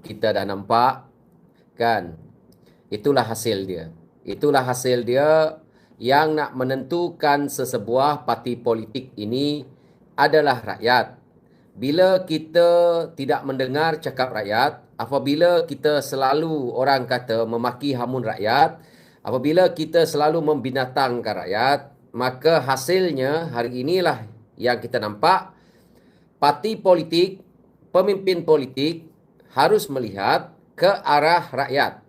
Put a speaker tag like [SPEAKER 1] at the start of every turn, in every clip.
[SPEAKER 1] kita dah nampak kan. Itulah hasil dia. Itulah hasil dia yang nak menentukan sesebuah parti politik ini adalah rakyat. Bila kita tidak mendengar cakap rakyat, apabila kita selalu orang kata memaki hamun rakyat, apabila kita selalu membinatangkan rakyat, maka hasilnya hari inilah yang kita nampak parti politik, pemimpin politik harus melihat ke arah rakyat.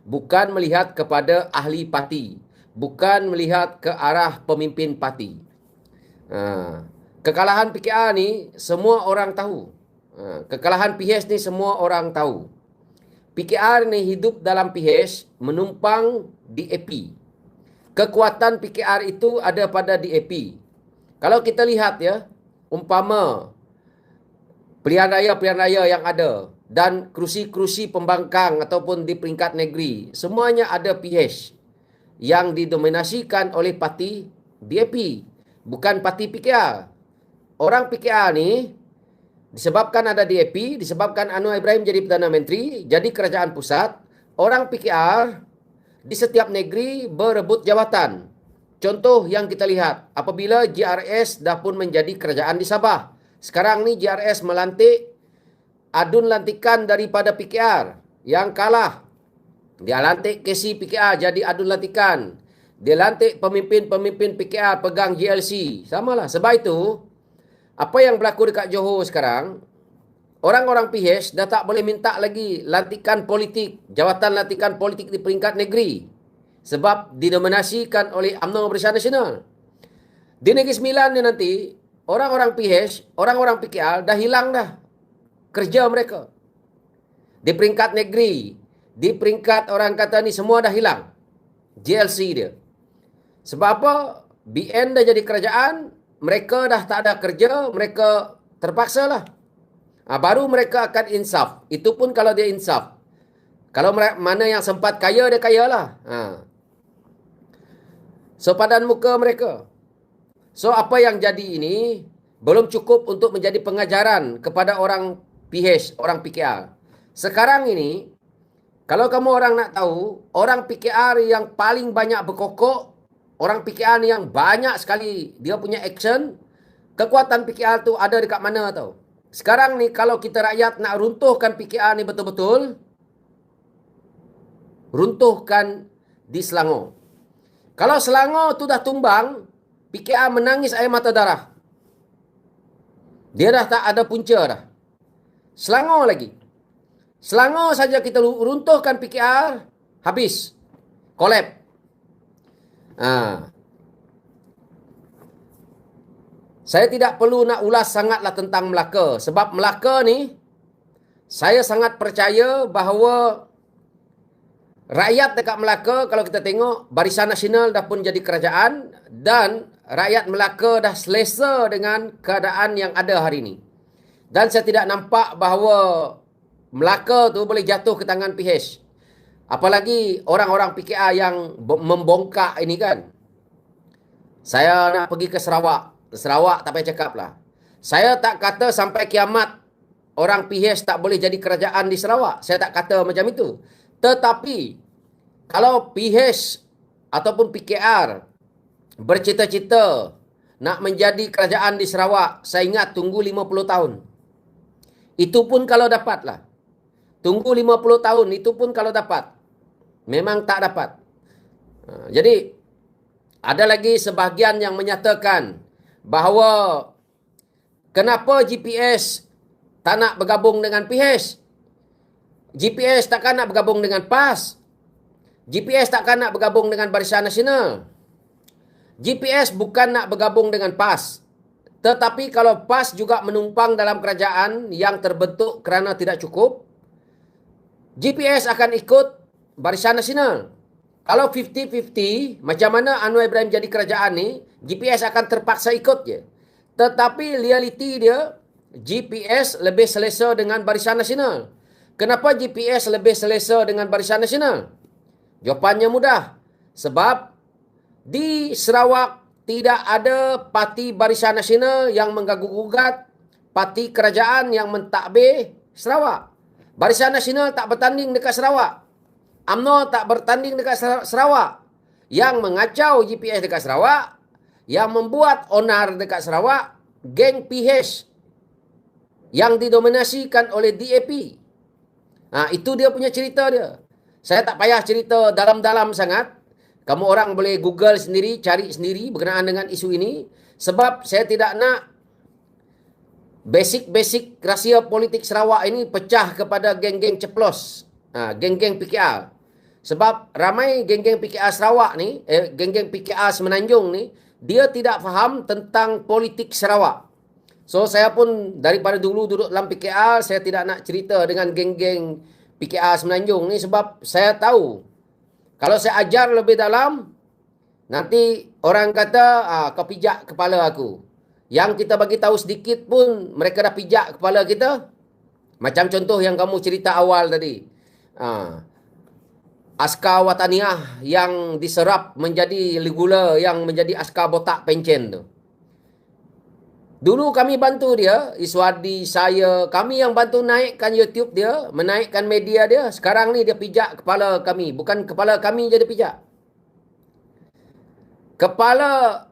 [SPEAKER 1] Bukan melihat kepada ahli parti. Bukan melihat ke arah pemimpin parti. Kekalahan PKR ni semua orang tahu. Kekalahan PH ni semua orang tahu. PKR ni hidup dalam PH menumpang DAP. Kekuatan PKR itu ada pada DAP. Kalau kita lihat ya, umpama pilihan raya yang ada dan kerusi-kerusi pembangkang ataupun di peringkat negeri, semuanya ada PH yang didominasikan oleh parti DAP, bukan parti PKR. Orang PKR ni disebabkan ada DAP, disebabkan Anwar Ibrahim jadi Perdana Menteri, jadi kerajaan pusat, orang PKR di setiap negeri berebut jawatan. Contoh yang kita lihat, apabila JRS dah pun menjadi kerajaan di Sabah. Sekarang ni JRS melantik adun lantikan daripada PKR yang kalah. Dia lantik KC PKR jadi adun lantikan. Dia lantik pemimpin-pemimpin PKR pegang GLC. Samalah. Sebab itu, apa yang berlaku dekat Johor sekarang, orang-orang PH dah tak boleh minta lagi lantikan politik, jawatan lantikan politik di peringkat negeri. Sebab didominasikan oleh UMNO Barisan Nasional. Di Negeri Sembilan ni nanti, orang-orang PH, orang-orang PKR dah hilang dah kerja mereka. Di peringkat negeri, di peringkat orang kata ni semua dah hilang GLC dia. Sebab apa? BN dah jadi kerajaan, mereka dah tak ada kerja, mereka terpaksa lah. Baru mereka akan insaf. Itu pun kalau dia insaf. Kalau mana yang sempat kaya, dia kaya lah. So, padan muka mereka. So, apa yang jadi ini belum cukup untuk menjadi pengajaran kepada orang PH, orang PKR. Sekarang ini, kalau kamu orang nak tahu, orang PKR yang paling banyak berkokok, orang PKR ni yang banyak sekali dia punya action, kekuatan PKR tu ada dekat mana tahu? Sekarang ni kalau kita rakyat nak runtuhkan PKR ni betul-betul, runtuhkan di Selangor. Kalau Selangor tu dah tumbang, PKR menangis air mata darah. Dia dah tak ada punca dah. Selangor lagi. Selangor saja kita runtuhkan PKR, habis. Collapse. Saya tidak perlu nak ulas sangatlah tentang Melaka. Sebab Melaka ni, saya sangat percaya bahawa rakyat dekat Melaka, kalau kita tengok, Barisan Nasional dah pun jadi kerajaan dan rakyat Melaka dah selesa dengan keadaan yang ada hari ini. Dan saya tidak nampak bahawa Melaka tu boleh jatuh ke tangan PH. Apalagi orang-orang PKR yang membongkak ini kan. Saya nak pergi ke Sarawak. Sarawak tak payah cakap lah. Saya tak kata sampai kiamat orang PH tak boleh jadi kerajaan di Sarawak. Saya tak kata macam itu. Tetapi kalau PH ataupun PKR bercita-cita nak menjadi kerajaan di Sarawak, saya ingat tunggu 50 tahun. Itu pun kalau dapat lah. Tunggu 50 tahun, itu pun kalau dapat. Memang tak dapat. Jadi, ada lagi sebahagian yang menyatakan bahawa kenapa GPS tak nak bergabung dengan PH? GPS takkan nak bergabung dengan PAS. GPS takkan nak bergabung dengan Barisan Nasional. GPS bukan nak bergabung dengan PAS. Tetapi kalau PAS juga menumpang dalam kerajaan yang terbentuk kerana tidak cukup, GPS akan ikut Barisan Nasional. Kalau 50-50, macam mana Anwar Ibrahim jadi kerajaan ni, GPS akan terpaksa ikut je. Tetapi realiti dia, GPS lebih selesa dengan Barisan Nasional. Kenapa GPS lebih selesa dengan Barisan Nasional? Jawapannya mudah. Sebab di Sarawak tidak ada parti Barisan Nasional yang mengganggu-gugat parti kerajaan yang mentadbir Sarawak. Barisan Nasional tak bertanding dekat Sarawak. UMNO tak bertanding dekat Sarawak. Yang mengacau GPS dekat Sarawak, yang membuat onar dekat Sarawak, geng PH yang didominasikan oleh DAP. Itu dia punya cerita dia. Saya tak payah cerita dalam-dalam sangat. Kamu orang boleh Google sendiri, cari sendiri berkenaan dengan isu ini. Sebab saya tidak nak basic rahsia politik Sarawak ini pecah kepada geng-geng ceplos. Geng-geng PKR. Sebab ramai geng-geng PKR Sarawak ni, geng-geng PKR Semenanjung ni, dia tidak faham tentang politik Sarawak. So, saya pun daripada dulu duduk dalam PKR, saya tidak nak cerita dengan geng-geng PKR Semenanjung ni sebab saya tahu. Kalau saya ajar lebih dalam, nanti orang kata, kau pijak kepala aku. Yang kita bagi tahu sedikit pun, mereka dah pijak kepala kita. Macam contoh yang kamu cerita awal tadi. Askar Wataniah yang diserap menjadi gula yang menjadi askar botak pencen tu. Dulu kami bantu dia, Iswadi, saya, kami yang bantu naikkan YouTube dia, menaikkan media dia. Sekarang ni dia pijak kepala kami. Bukan kepala kami jadi pijak. Kepala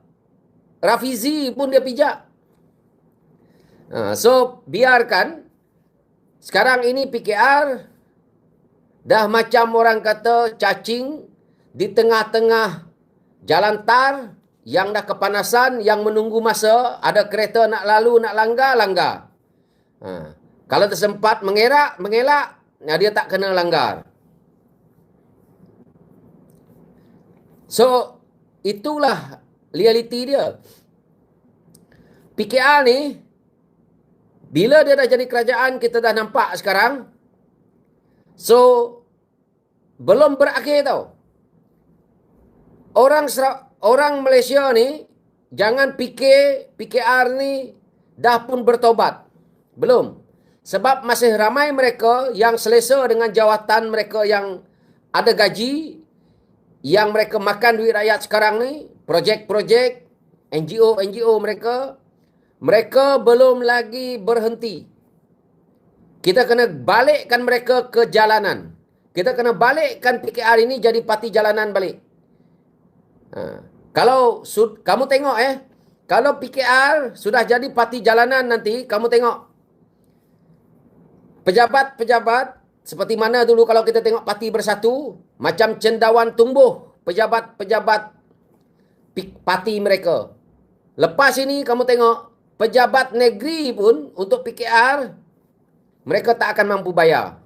[SPEAKER 1] Rafizi pun dia pijak. So, biarkan. Sekarang ini PKR dah macam orang kata cacing di tengah-tengah jalan tar yang dah kepanasan, yang menunggu masa, ada kereta nak lalu, nak langgar. Kalau tersempat mengelak, dia tak kena langgar. So, itulah realiti dia. PKR ni, bila dia dah jadi kerajaan, kita dah nampak sekarang. So, belum berakhir tau. Orang Malaysia ni, jangan fikir PKR ni dah pun bertobat. Belum. Sebab masih ramai mereka yang selesa dengan jawatan mereka yang ada gaji, yang mereka makan duit rakyat sekarang ni, projek-projek, NGO mereka belum lagi berhenti. Kita kena balikkan mereka ke jalanan. Kita kena balikkan PKR ini jadi parti jalanan balik. Kalau kamu tengok kalau PKR sudah jadi parti jalanan nanti, kamu tengok pejabat-pejabat seperti mana dulu kalau kita tengok Parti Bersatu, macam cendawan tumbuh pejabat-pejabat parti mereka. Lepas ini kamu tengok pejabat negeri pun untuk PKR mereka tak akan mampu bayar.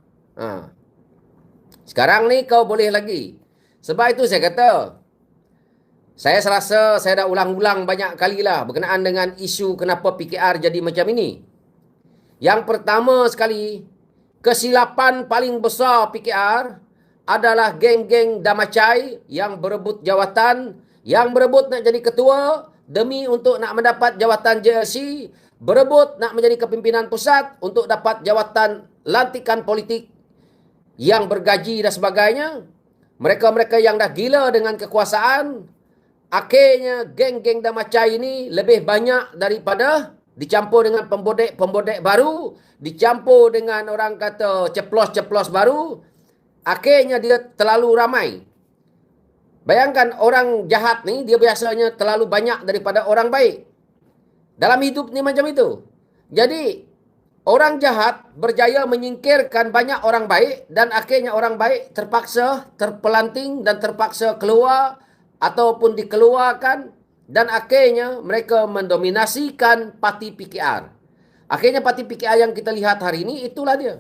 [SPEAKER 1] Sekarang ni kau boleh lagi. Sebab itu saya kata, saya rasa saya dah ulang-ulang banyak kali lah berkenaan dengan isu kenapa PKR jadi macam ini. Yang pertama sekali, kesilapan paling besar PKR adalah geng-geng damacai yang berebut jawatan, yang berebut nak jadi ketua demi untuk nak mendapat jawatan JLC, berebut nak menjadi kepimpinan pusat untuk dapat jawatan lantikan politik yang bergaji dan sebagainya. Mereka-mereka yang dah gila dengan kekuasaan, akhirnya geng-geng damacai ini lebih banyak daripada dicampur dengan pembodek baru, dicampur dengan orang kata ceplos-ceplos baru, akhirnya dia terlalu ramai. Bayangkan orang jahat ni, dia biasanya terlalu banyak daripada orang baik. Dalam hidup ni macam itu. Jadi, orang jahat berjaya menyingkirkan banyak orang baik dan akhirnya orang baik terpaksa terpelanting dan terpaksa keluar ataupun dikeluarkan dan akhirnya mereka mendominasikan parti PKR. Akhirnya parti PKR yang kita lihat hari ini itulah dia.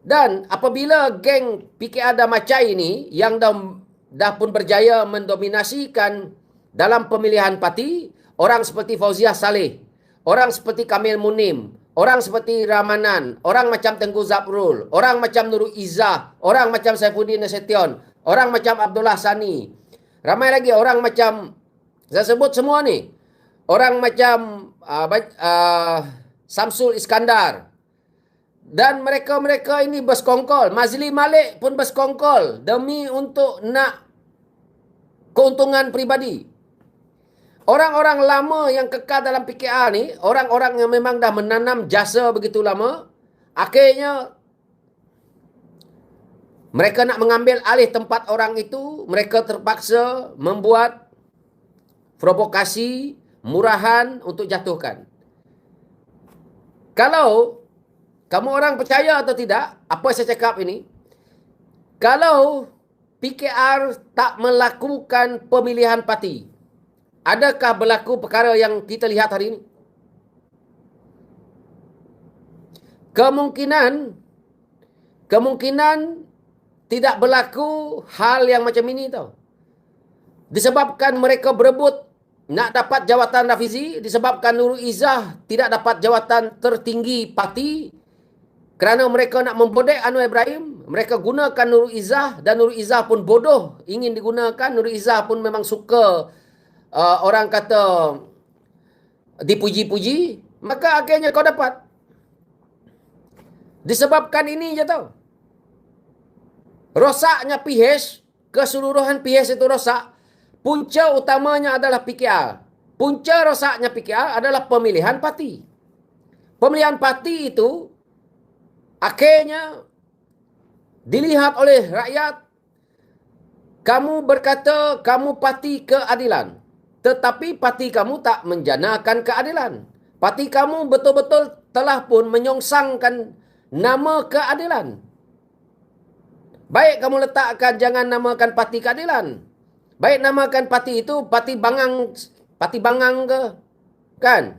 [SPEAKER 1] Dan apabila geng PKR damacai ini yang dah pun berjaya mendominasikan dalam pemilihan parti, orang seperti Fauziah Saleh, orang seperti Kamil Munim, orang seperti Ramanan, orang macam Tengku Zabrul, orang macam Nurul Izzah, orang macam Saifuddin Nasution, orang macam Abdullah Sani. Ramai lagi orang macam, saya sebut semua ni. Orang macam Samsul Iskandar. Dan mereka-mereka ini bersekongkol. Mazli Malik pun bersekongkol demi untuk nak keuntungan peribadi. Orang-orang lama yang kekal dalam PKR ni, orang-orang yang memang dah menanam jasa begitu lama, akhirnya Mereka nak mengambil alih tempat orang itu, mereka terpaksa membuat provokasi, murahan untuk jatuhkan. Kalau kamu orang percaya atau tidak, apa saya cakap ini? Kalau PKR tak melakukan pemilihan parti, adakah berlaku perkara yang kita lihat hari ini? Kemungkinan tidak berlaku hal yang macam ini tau. Disebabkan mereka berebut nak dapat jawatan Rafizi, disebabkan Nurul Izzah tidak dapat jawatan tertinggi parti, kerana mereka nak membodek Anwar Ibrahim, mereka gunakan Nurul Izzah, dan Nurul Izzah pun bodoh ingin digunakan. Nurul Izzah pun memang suka orang kata dipuji-puji, maka akhirnya kau dapat. Disebabkan ini je tau. Rosaknya PH, keseluruhan PH itu rosak. Punca utamanya adalah PKR. Punca rosaknya PKR adalah pemilihan parti. Pemilihan parti itu akhirnya dilihat oleh rakyat. Kamu berkata kamu parti keadilan, tetapi parti kamu tak menjanakan keadilan. Parti kamu betul-betul telah pun menyongsangkan nama keadilan. Baik kamu letakkan, jangan namakan parti keadilan. Baik namakan parti itu parti bangang ke? Kan?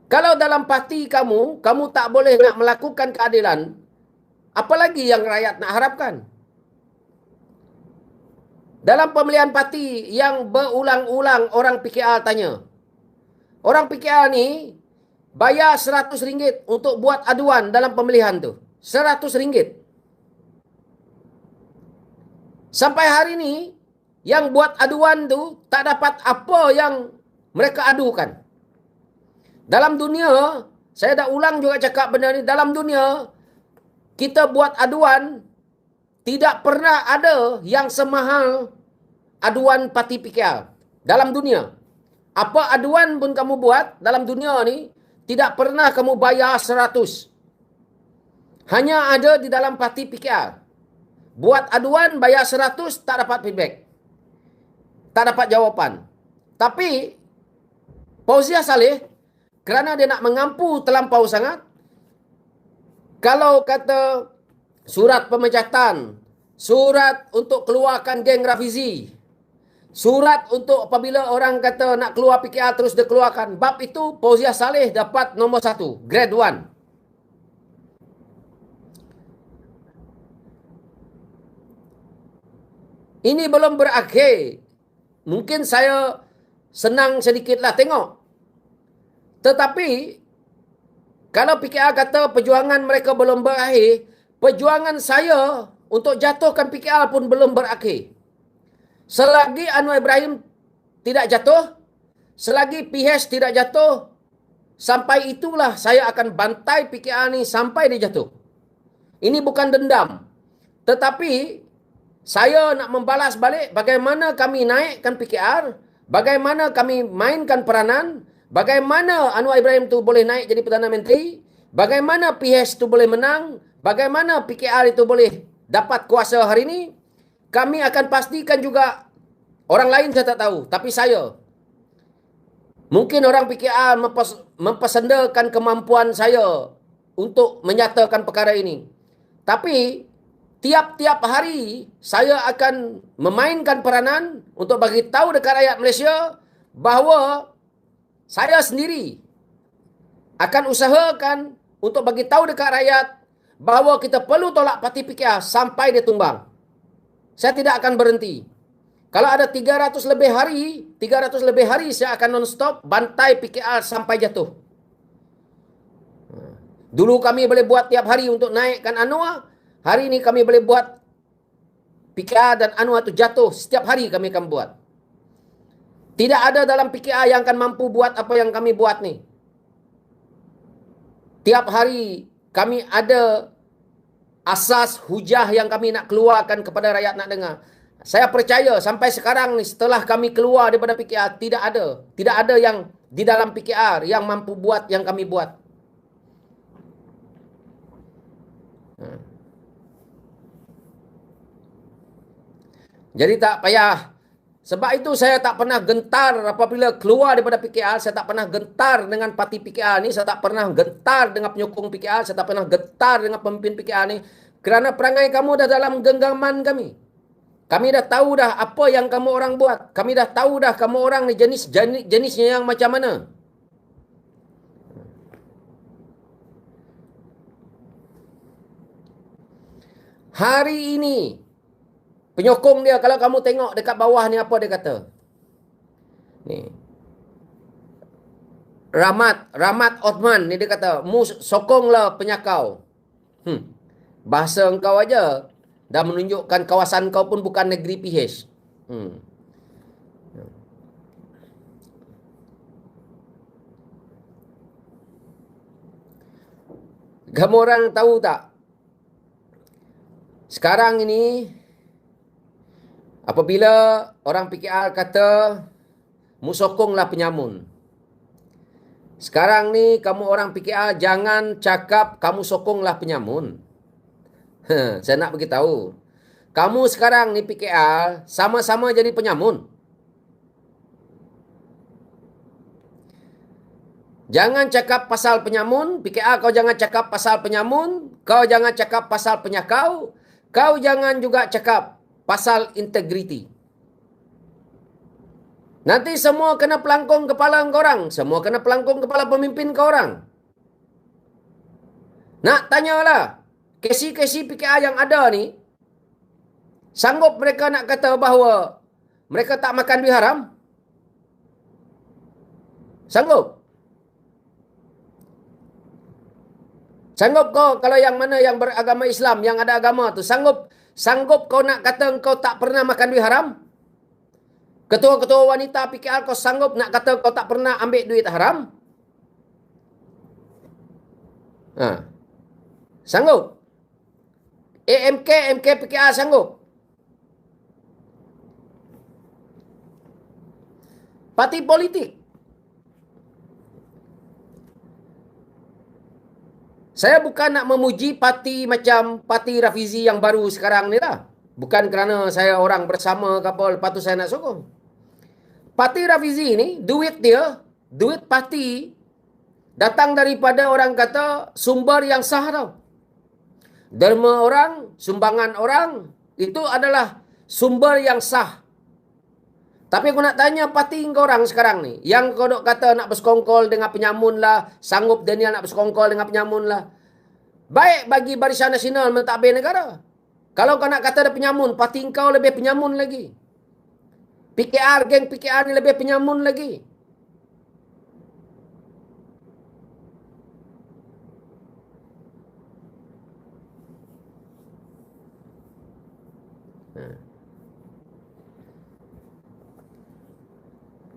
[SPEAKER 1] Kalau dalam parti kamu tak boleh nak melakukan keadilan, apalagi yang rakyat nak harapkan? Dalam pemilihan parti yang berulang-ulang orang PKR tanya. Orang PKR ni bayar RM100 untuk buat aduan dalam pemilihan tu. RM100. Sampai hari ni, yang buat aduan tu tak dapat apa yang mereka adukan. Dalam dunia, saya dah ulang juga cakap benda ni, dalam dunia, kita buat aduan, tidak pernah ada yang semahal aduan parti PKR. Dalam dunia. Apa aduan pun kamu buat dalam dunia ni, tidak pernah kamu bayar 100. Hanya ada di dalam parti PKR. Buat aduan bayar 100, tak dapat feedback. Tak dapat jawapan. Tapi Fauziah Saleh, kerana dia nak mengampu terlampau sangat, kalau kata surat pemecatan, surat untuk keluarkan geng Rafizi, surat untuk apabila orang kata nak keluar PKR terus dia keluarkan, bab itu Fauziah Saleh dapat nombor 1, grade 1. Ini belum berakhir. Mungkin saya senang sedikitlah tengok. Tetapi, kalau PKR kata perjuangan mereka belum berakhir, perjuangan saya untuk jatuhkan PKR pun belum berakhir. Selagi Anwar Ibrahim tidak jatuh, selagi PH tidak jatuh, sampai itulah saya akan bantai PKR ni sampai dia jatuh. Ini bukan dendam. Tetapi, saya nak membalas balik bagaimana kami naikkan PKR, bagaimana kami mainkan peranan, bagaimana Anwar Ibrahim tu boleh naik jadi Perdana Menteri, bagaimana PH tu boleh menang, bagaimana PKR itu boleh dapat kuasa hari ini. Kami akan pastikan juga, orang lain saya tak tahu, tapi saya. Mungkin orang PKR mempersendakan kemampuan saya untuk menyatakan perkara ini. Tapi tiap-tiap hari saya akan memainkan peranan untuk bagi tahu dekat rakyat Malaysia bahawa saya sendiri akan usahakan untuk bagi tahu dekat rakyat bahawa kita perlu tolak parti PKR sampai dia tumbang. Saya tidak akan berhenti. Kalau ada 300 lebih hari saya akan non-stop bantai PKR sampai jatuh. Dulu kami boleh buat tiap hari untuk naikkan Anwar. Hari ini kami boleh buat PKR dan Anwar itu jatuh. Setiap hari kami akan buat. Tidak ada dalam PKR yang akan mampu buat apa yang kami buat ni. Tiap hari kami ada asas hujah yang kami nak keluarkan kepada rakyat nak dengar. Saya percaya sampai sekarang ni setelah kami keluar daripada PKR, tidak ada yang di dalam PKR yang mampu buat yang kami buat. Jadi tak payah. Sebab itu saya tak pernah gentar apabila keluar daripada PKR. Saya tak pernah gentar dengan parti PKR ni. Saya tak pernah gentar dengan penyokong PKR. Saya tak pernah gentar dengan pemimpin PKR ni. Kerana perangai kamu dah dalam genggaman kami. Kami dah tahu dah apa yang kamu orang buat. Kami dah tahu dah kamu orang ni jenisnya yang macam mana. Hari ini, penyokong dia, kalau kamu tengok dekat bawah ni apa dia kata. Ni. Rahmat Othman ni dia kata, mu sokonglah penyakau. Bahasa engkau aja dah menunjukkan kawasan kau pun bukan negeri PH. Kamu orang tahu tak? Sekarang ini, apabila orang PKR kata, mu sokonglah penyamun. Sekarang ni, kamu orang PKR jangan cakap kamu sokonglah penyamun. Saya nak beritahu. Kamu sekarang ni PKR sama-sama jadi penyamun. Jangan cakap pasal penyamun. PKR kau jangan cakap pasal penyamun. Kau jangan cakap pasal penyakau. Kau jangan juga cakap pasal integriti. Nanti semua kena pelangkong kepala korang. Semua kena pelangkong kepala pemimpin korang. Nak tanyalah. Kesi-kesi PKR yang ada ni, sanggup mereka nak kata bahawa mereka tak makan duit haram? Sanggup? Sanggup kau kalau yang mana yang beragama Islam, yang ada agama tu, sanggup kau nak kata kau tak pernah makan duit haram? Ketua-ketua wanita PKR kau sanggup nak kata kau tak pernah ambil duit haram? Sanggup? MK PKR sanggup? Parti politik. Saya bukan nak memuji parti macam parti Rafizi yang baru sekarang ni lah. Bukan kerana saya orang bersama ke apa, lepas tu saya nak sokong. Parti Rafizi ni, duit dia, duit parti, datang daripada orang kata sumber yang sah tau. Derma orang, sumbangan orang, itu adalah sumber yang sah. Tapi aku nak tanya parti korang sekarang ni, yang kau dok kata nak bersekongkol dengan penyamun lah, sanggup Daniel nak bersekongkol dengan penyamun lah. Baik bagi Barisan Nasional mentadbir negara. Kalau kau nak kata ada penyamun, parti kau lebih penyamun lagi. PKR, geng PKR ni lebih penyamun lagi.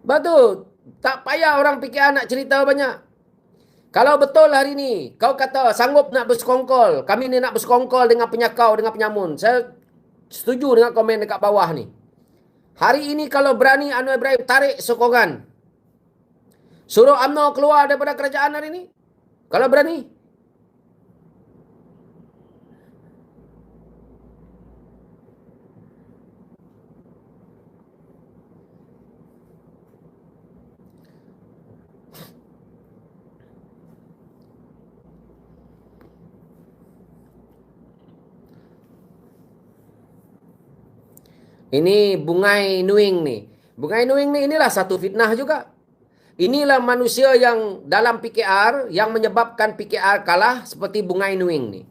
[SPEAKER 1] Betul. Tak payah orang PKR nak cerita banyak. Kalau betul hari ni, kau kata sanggup nak bersekongkol, kami ni nak bersekongkol dengan penyakau, dengan penyamun. Saya setuju dengan komen dekat bawah ni. Hari ini kalau berani Anwar Ibrahim tarik sokongan, suruh UMNO keluar daripada kerajaan hari ni. Kalau berani. Ini Bungai Nuing ni. Bungai Nuing ni inilah satu fitnah juga. Inilah manusia yang dalam PKR yang menyebabkan PKR kalah seperti Bungai Nuing ni.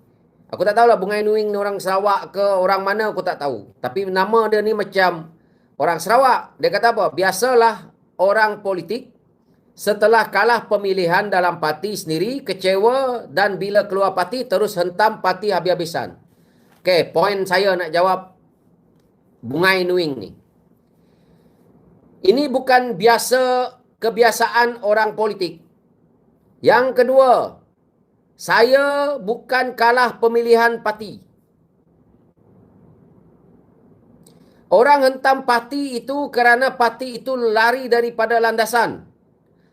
[SPEAKER 1] Aku tak tahulah Bungai Nuing ni orang Sarawak ke orang mana aku tak tahu. Tapi nama dia ni macam orang Sarawak. Dia kata apa? Biasalah orang politik setelah kalah pemilihan dalam parti sendiri, kecewa dan bila keluar parti terus hentam parti habis-habisan. Okey, poin saya nak jawab Bungai Nuing ni. Ini bukan kebiasaan orang politik. Yang kedua, saya bukan kalah pemilihan parti. Orang hentam parti itu kerana parti itu lari daripada landasan.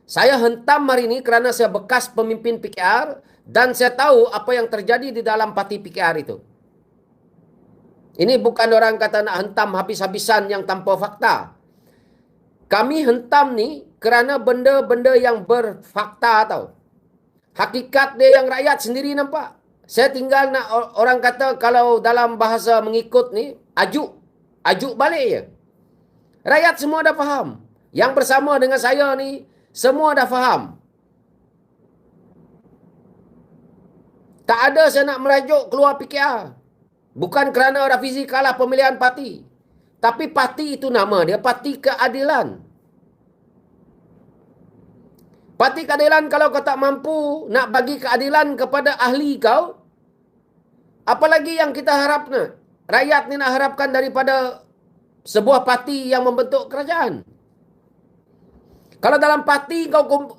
[SPEAKER 1] Saya hentam hari ini kerana saya bekas pemimpin PKR dan saya tahu apa yang terjadi di dalam parti PKR itu. Ini bukan orang kata nak hentam habis-habisan yang tanpa fakta. Kami hentam ni kerana benda-benda yang berfakta tau. Hakikat dia yang rakyat sendiri nampak. Saya tinggal nak orang kata kalau dalam bahasa mengikut ni, ajuk. Ajuk balik je. Rakyat semua dah faham. Yang bersama dengan saya ni, semua dah faham. Tak ada saya nak merajuk keluar PKR. Bukan kerana Rafizi kalah pemilihan parti. Tapi parti itu nama dia, Parti Keadilan. Parti Keadilan kalau kau tak mampu nak bagi keadilan kepada ahli kau, apalagi yang kita harap nak? Rakyat ni nak harapkan daripada sebuah parti yang membentuk kerajaan. Kalau dalam parti kau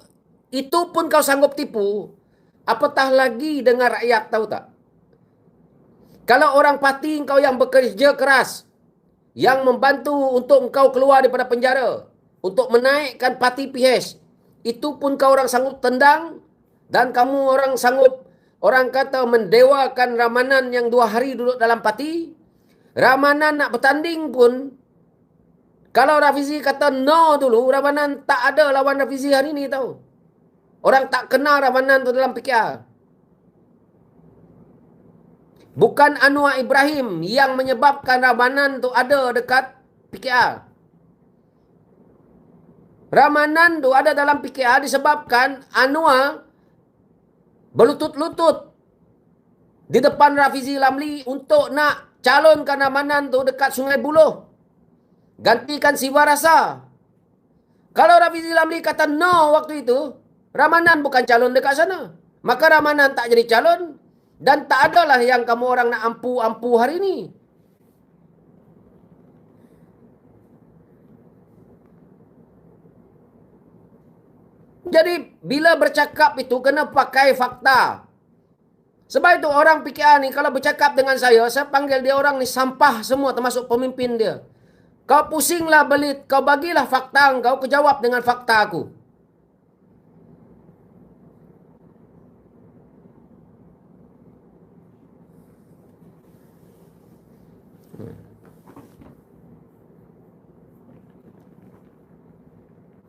[SPEAKER 1] itu pun kau sanggup tipu, apatah lagi dengan rakyat, tahu tak? Kalau orang parti kau yang bekerja keras, yang membantu untuk kau keluar daripada penjara, untuk menaikkan parti PH, itu pun kau orang sanggup tendang, dan kamu orang sanggup, orang kata mendewakan Ramanan yang 2 hari duduk dalam parti. Ramanan nak bertanding pun, kalau Rafizi kata no dulu, Ramanan tak ada lawan Rafizi hari ni tahu. Orang tak kenal Ramanan tu dalam PKR. Bukan Anwar Ibrahim yang menyebabkan Ramanan tu ada dekat PKR. Ramanan tu ada dalam PKR disebabkan Anwar berlutut-lutut di depan Rafizi Lamli untuk nak calonkan Ramanan tu dekat Sungai Buloh. Gantikan Siva Rasa. Kalau Rafizi Lamli kata no waktu itu, Ramanan bukan calon dekat sana. Maka Ramanan tak jadi calon. Dan tak adalah yang kamu orang nak ampu-ampu hari ni. Jadi, bila bercakap itu, kena pakai fakta. Sebab itu orang PKR ni, kalau bercakap dengan saya panggil dia orang ni sampah semua, termasuk pemimpin dia. Kau pusinglah belit, kau bagilah fakta kau, kau jawab dengan fakta aku.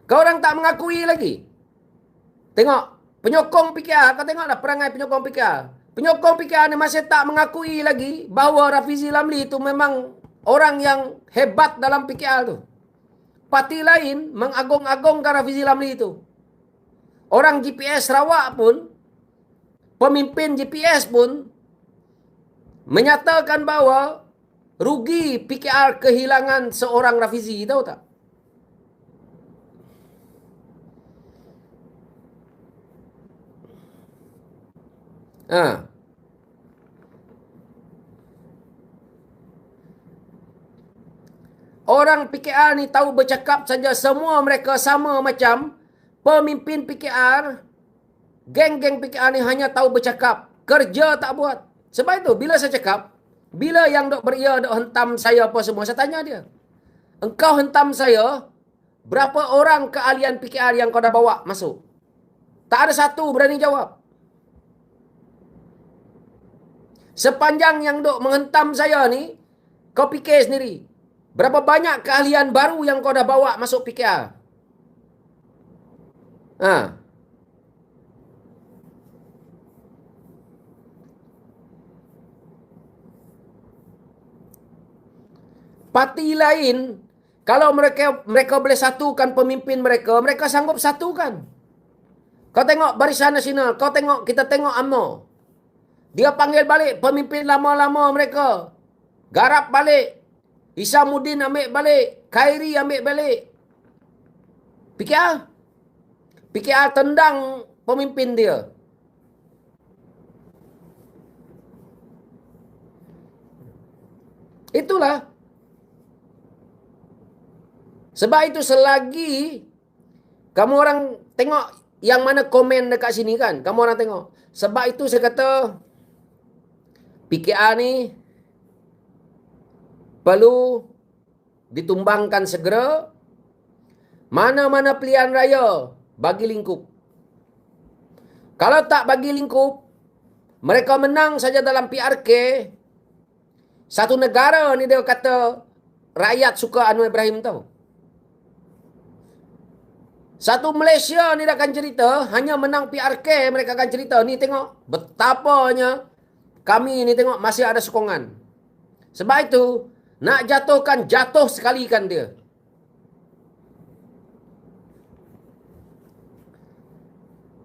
[SPEAKER 1] Kau orang tak mengakui lagi. Tengok, penyokong PKR, kau tengoklah perangai penyokong PKR. Penyokong PKR ni masih tak mengakui lagi bahawa Rafizi Lamli itu memang orang yang hebat dalam PKR tu. Parti lain mengagung-agungkan Rafizi Lamli itu. Orang GPS Sarawak pun, pemimpin GPS pun menyatakan bahawa rugi PKR kehilangan seorang Rafizi, tahu tak? Orang PKR ni tahu bercakap saja, semua mereka sama macam pemimpin PKR, geng-geng PKR ni hanya tahu bercakap, kerja tak buat. Sebab itu bila saya cakap, bila yang dok beria dok hentam saya apa semua, saya tanya dia, engkau hentam saya, berapa orang keahlian PKR yang kau dah bawa masuk? Tak ada satu berani jawab. Sepanjang yang dok menghentam saya ni, kau fikir sendiri. Berapa banyak keahlian baru yang kau dah bawa masuk PKR? Parti lain, kalau mereka boleh satukan pemimpin mereka, mereka sanggup satukan. Kau tengok Barisan Nasional, kita tengok UMNO. Dia panggil balik pemimpin lama-lama mereka. Garap balik. Isamuddin ambil balik. Khairi ambil balik. PKR tendang pemimpin dia. Itulah. Sebab itu selagi kamu orang tengok yang mana komen dekat sini kan. Kamu orang tengok. Sebab itu saya kata PKR ni perlu ditumbangkan segera. Mana-mana pilihan raya bagi lingkup. Kalau tak bagi lingkup, mereka menang saja dalam PRK, Satu negara ni dia kata rakyat suka Anwar Ibrahim tau. Satu Malaysia ni dia akan cerita, hanya menang PRK mereka akan cerita. Ni tengok betapanya kami ni tengok masih ada sokongan. Sebab itu, nak jatuhkan, jatuh sekalikan dia.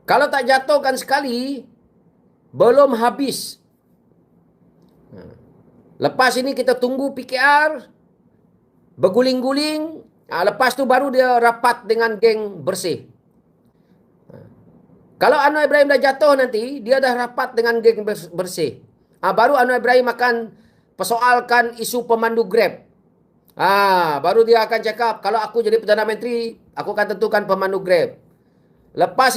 [SPEAKER 1] Kalau tak jatuhkan sekali, belum habis. Lepas ini kita tunggu PKR, berguling-guling. Lepas tu baru dia rapat dengan geng bersih. Kalau Anwar Ibrahim dah jatuh nanti, dia dah rapat dengan geng bersih. Baru Anwar Ibrahim akan persoalkan isu pemandu Grab. Baru dia akan cakap, kalau aku jadi Perdana Menteri, aku akan tentukan pemandu Grab. Lepas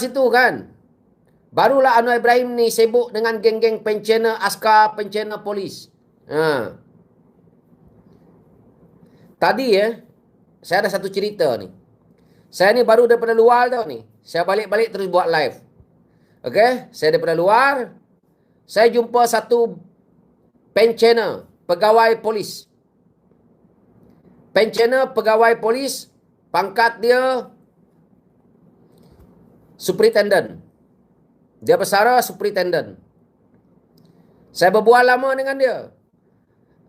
[SPEAKER 1] itu kan, barulah Anwar Ibrahim ni sibuk dengan geng-geng pensioner askar, pensioner polis. Tadi saya ada satu cerita ni. Saya ni baru daripada luar tau ni. Saya balik-balik terus buat live. Okey, saya daripada luar. Saya jumpa satu pensioner, pegawai polis. Pensioner pegawai polis, pangkat dia superintendent. Dia bersara superintendent. Saya berbual lama dengan dia.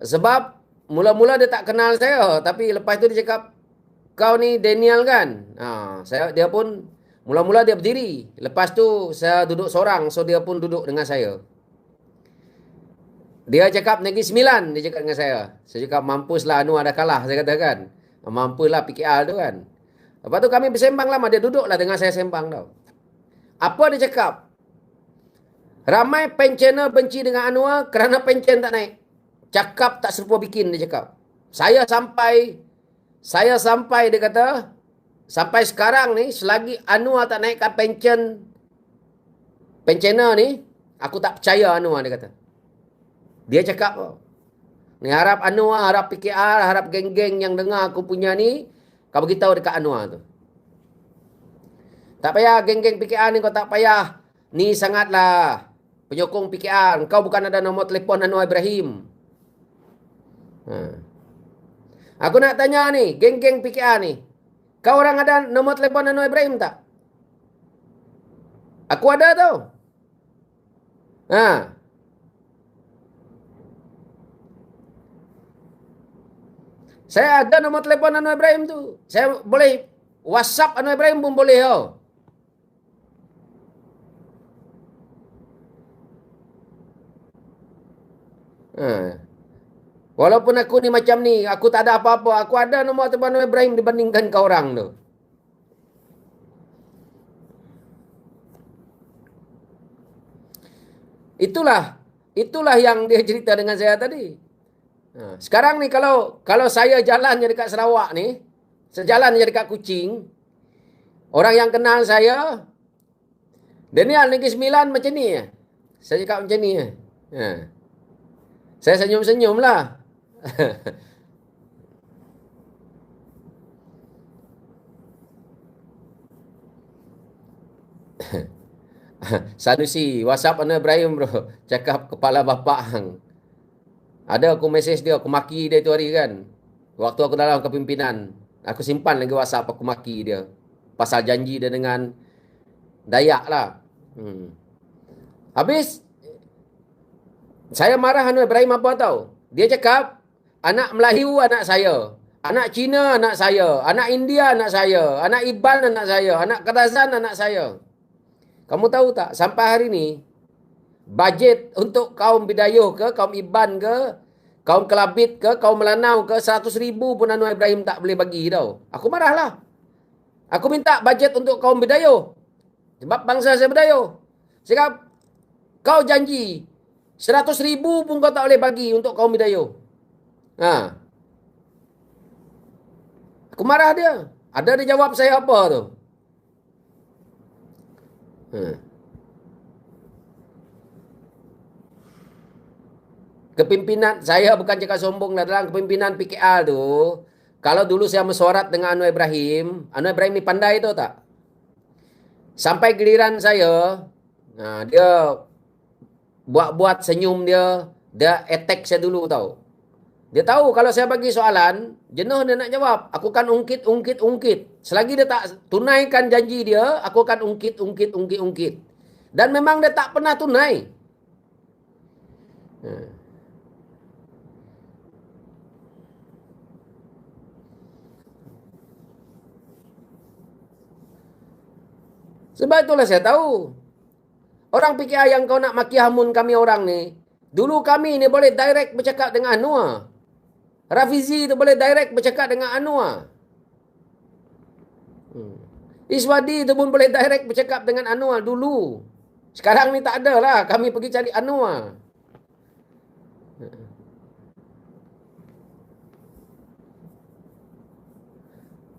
[SPEAKER 1] Sebab mula-mula dia tak kenal saya, tapi lepas tu dia cakap, kau ni Daniel kan? Dia pun mula-mula dia berdiri. Lepas tu saya duduk seorang, so dia pun duduk dengan saya. Dia cakap Negeri Sembilan, dia cakap dengan saya. Saya cakap mampuslah Anwar dah kalah, saya katakan. Mampuslah PKR tu kan. Lepas tu kami bersembang lama, dia duduklah dengan saya sembang tau. Apa dia cakap? Ramai pensioner benci dengan Anwar kerana pension tak naik. Cakap tak serupa bikin, dia cakap. Saya sampai dia kata, sampai sekarang ni, selagi Anwar tak naikkan pensioner ni, aku tak percaya Anwar, dia kata. Dia cakap, ni harap Anwar, harap PKR, harap geng-geng yang dengar aku punya ni, kau beritahu dekat Anwar tu. Tak payah geng-geng PKR ni, kau tak payah. Ni sangatlah penyokong PKR. Kau bukan ada nombor telefon Anwar Ibrahim. Aku nak tanya ni, geng-geng PKR ni. Kau orang ada nombor telefon Anwar Ibrahim tak? Aku ada tau. Saya ada nombor telefon Anwar Ibrahim tu. Saya boleh WhatsApp Anwar Ibrahim pun boleh tau. Walaupun aku ni macam ni, aku tak ada apa-apa, aku ada nombor telefon Anwar Ibrahim dibandingkan kau orang tu. Itulah yang dia cerita dengan saya tadi. Sekarang ni kalau saya jalan je dekat Sarawak ni, sejalan je dekat Kuching, orang yang kenal saya, Daniel Negeri Sembilan macam ni. Saya cakap macam ni. Saya senyum-senyum lah. Sanusi, WhatsApp Anwar Ibrahim bro. Cakap kepala bapak hang. Ada aku mesej dia, aku maki dia itu hari kan. Waktu aku dalam kepimpinan. Aku simpan lagi WhatsApp aku maki dia. Pasal janji dia dengan Dayak lah. Habis, saya marah Anwar Ibrahim apa tahu? Dia cakap, anak Melayu anak saya. Anak Cina anak saya. Anak India anak saya. Anak Iban anak saya. Anak Kadazan anak saya. Kamu tahu tak, sampai hari ni, bajet untuk kaum Bidayuh ke, kaum Iban ke, kaum Kelabit ke, kaum Melanau ke, 100,000 pun Anwar Ibrahim tak boleh bagi tau. Aku marahlah. Aku minta bajet untuk kaum Bidayuh. Sebab bangsa saya Bidayuh. Saya cakap, kau janji, 100,000 pun kau tak boleh bagi untuk kaum Bidayuh. Aku marah dia. Ada dia jawab saya apa tu? Kepimpinan, saya bukan cakap sombong lah, dalam kepimpinan PKR tu, kalau dulu saya mesyuarat dengan Anwar Ibrahim ni pandai tu tak? Sampai giliran saya, dia buat-buat senyum dia, dia attack saya dulu tau. Dia tahu kalau saya bagi soalan, jenuh dia nak jawab. Aku akan ungkit. Selagi dia tak tunaikan janji dia, aku akan ungkit. Dan memang dia tak pernah tunai. Sebab itulah saya tahu. Orang fikir yang kau nak maki hamun kami orang ni. Dulu kami ni boleh direct bercakap dengan Anwar. Rafizi tu boleh direct bercakap dengan Anwar. Iswadi tu pun boleh direct bercakap dengan Anwar dulu. Sekarang ni tak ada lah. Kami pergi cari Anwar.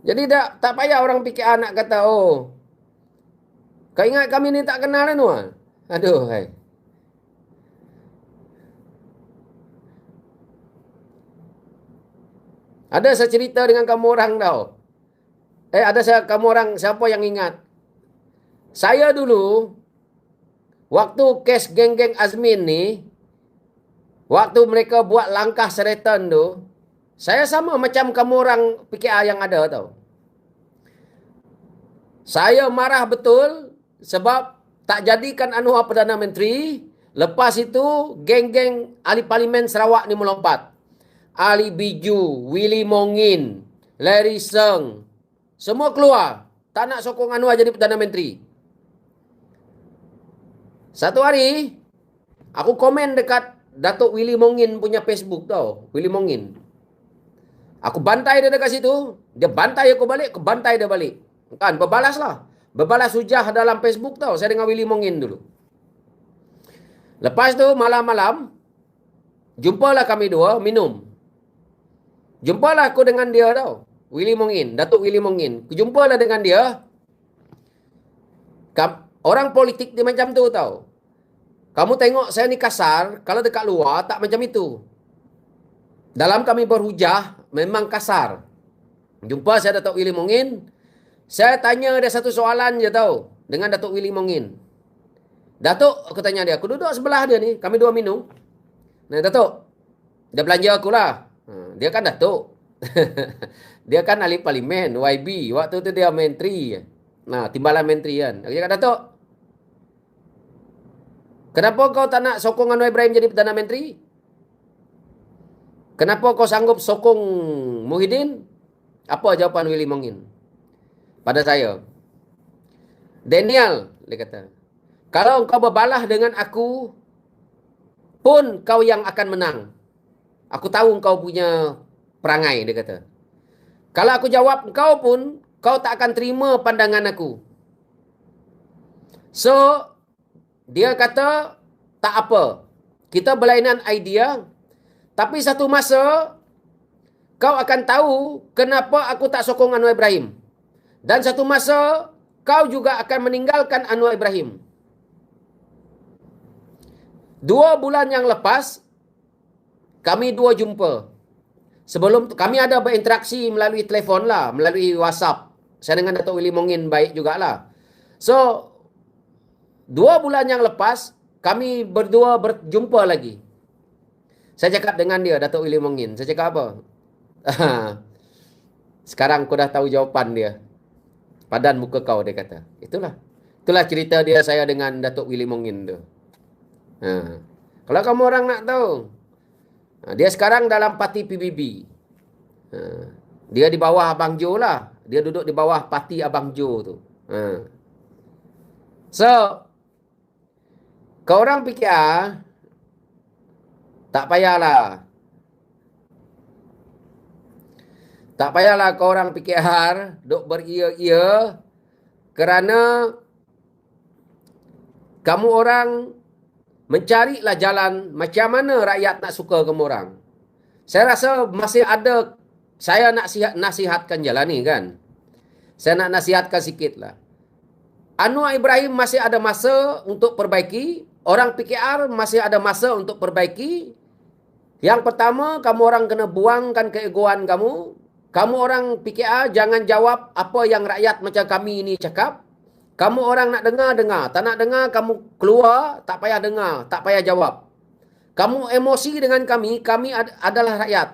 [SPEAKER 1] Jadi tak payah orang fikir nak kata, oh, kau ingat kami ni tak kenal Anwar? Aduh, hai. Ada saya cerita dengan kamu orang tau. Kamu orang siapa yang ingat? Saya dulu, waktu kes geng-geng Azmin ni, waktu mereka buat langkah Sheraton tu, saya sama macam kamu orang PKR yang ada tau. Saya marah betul sebab tak jadikan Anwar Perdana Menteri. Lepas itu, geng-geng ahli parlimen Sarawak ni melompat. Ali Biju, Willy Mongin, Larry Seng, semua keluar. Tak nak sokong Anwar jadi Perdana Menteri. Satu hari, aku komen dekat Datuk Willy Mongin punya Facebook tau. Willy Mongin. Aku bantai dia dekat situ. Dia bantai aku balik, aku bantai dia balik. Kan, berbalas lah. Berbalas hujah dalam Facebook tau. Saya dengan Willy Mongin dulu. Lepas tu, malam-malam, jumpalah kami dua, minum. Jumpalah aku dengan dia tau. Willy Mongin, Datuk Willy Mongin. Aku jumpalah dengan dia. Orang politik dia macam tu tau. Kamu tengok saya ni kasar, kalau dekat luar tak macam itu. Dalam kami berhujah, memang kasar. Jumpa saya Datuk Willy Mongin. Saya tanya dia satu soalan je tau. Dengan Datuk Willy Mongin. Datuk, aku tanya dia. Aku duduk sebelah dia ni. Kami dua minum. Nah, Datuk. Dia belanja aku lah. Dia kan Datuk. Dia kan ahli parlimen, YB. Waktu tu dia menteri. Nah, timbalan menteri kan. Aku cakap, Datuk, kenapa kau tak nak sokong Anwar Ibrahim jadi Perdana Menteri? Kenapa kau sanggup sokong Muhyiddin? Apa jawapan Willy Mongin pada saya? Daniel, dia kata, kalau kau berbalah dengan aku, pun kau yang akan menang. Aku tahu kau punya perangai, dia kata. Kalau aku jawab kau pun, kau tak akan terima pandangan aku. So, dia kata, tak apa. Kita berlainan idea, tapi satu masa, kau akan tahu kenapa aku tak sokong Anwar Ibrahim. Dan satu masa, kau juga akan meninggalkan Anwar Ibrahim. 2 bulan yang lepas, kami dua jumpa. Sebelum tu, kami ada berinteraksi melalui telefon lah, melalui WhatsApp. Saya dengan Datuk Willy Mongin baik jugalah. So, 2 bulan yang lepas, kami berdua berjumpa lagi. Saya cakap dengan dia, Datuk Willy Mongin. Saya cakap apa? Sekarang kau dah tahu jawapan dia. Padan muka kau, dia kata. Itulah cerita dia saya dengan Datuk Willy Mongin tu. Kalau kamu orang nak tahu, dia sekarang dalam parti PBB. Dia di bawah Abang Jo lah. Dia duduk di bawah parti Abang Jo tu. So, kau orang fikir, tak payahlah. Tak payahlah kau orang fikir, duk beria-ia. Kerana kamu orang mencarilah jalan macam mana rakyat nak suka kamu orang. Saya rasa masih ada, saya nak nasihatkan jalan ni kan. Saya nak nasihatkan sikit lah. Anwar Ibrahim masih ada masa untuk perbaiki. Orang PKR masih ada masa untuk perbaiki. Yang pertama, kamu orang kena buangkan keegoan kamu. Kamu orang PKR jangan jawab apa yang rakyat macam kami ini cakap. Kamu orang nak dengar, dengar. Tak nak dengar, kamu keluar, tak payah dengar, tak payah jawab. Kamu emosi dengan kami adalah rakyat.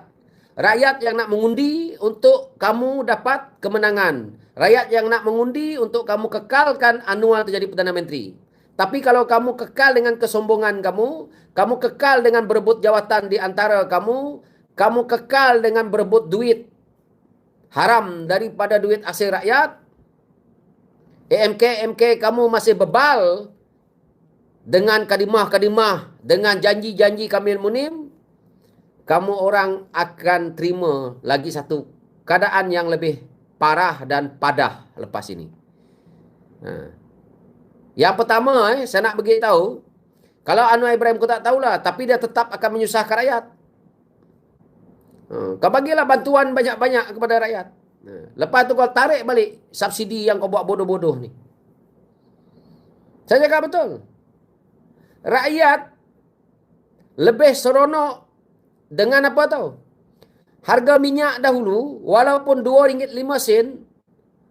[SPEAKER 1] Rakyat yang nak mengundi untuk kamu dapat kemenangan. Rakyat yang nak mengundi untuk kamu kekalkan Anwar menjadi Perdana Menteri. Tapi kalau kamu kekal dengan kesombongan kamu kekal dengan berebut jawatan di antara kamu kekal dengan berebut duit haram daripada duit hasil rakyat, AMK kamu masih bebal dengan kadimah-kadimah, dengan janji-janji Kamil Munim, kamu orang akan terima lagi satu keadaan yang lebih parah dan padah lepas ini. Yang pertama, saya nak beritahu, kalau Anwar Ibrahim kau tak tahulah, tapi dia tetap akan menyusahkan rakyat. Kau bagilah bantuan banyak-banyak kepada rakyat. Lepas tu kau tarik balik subsidi yang kau buat bodoh-bodoh ni. Saya cakap betul. Rakyat lebih seronok dengan apa tahu? Harga minyak dahulu, walaupun RM2.05,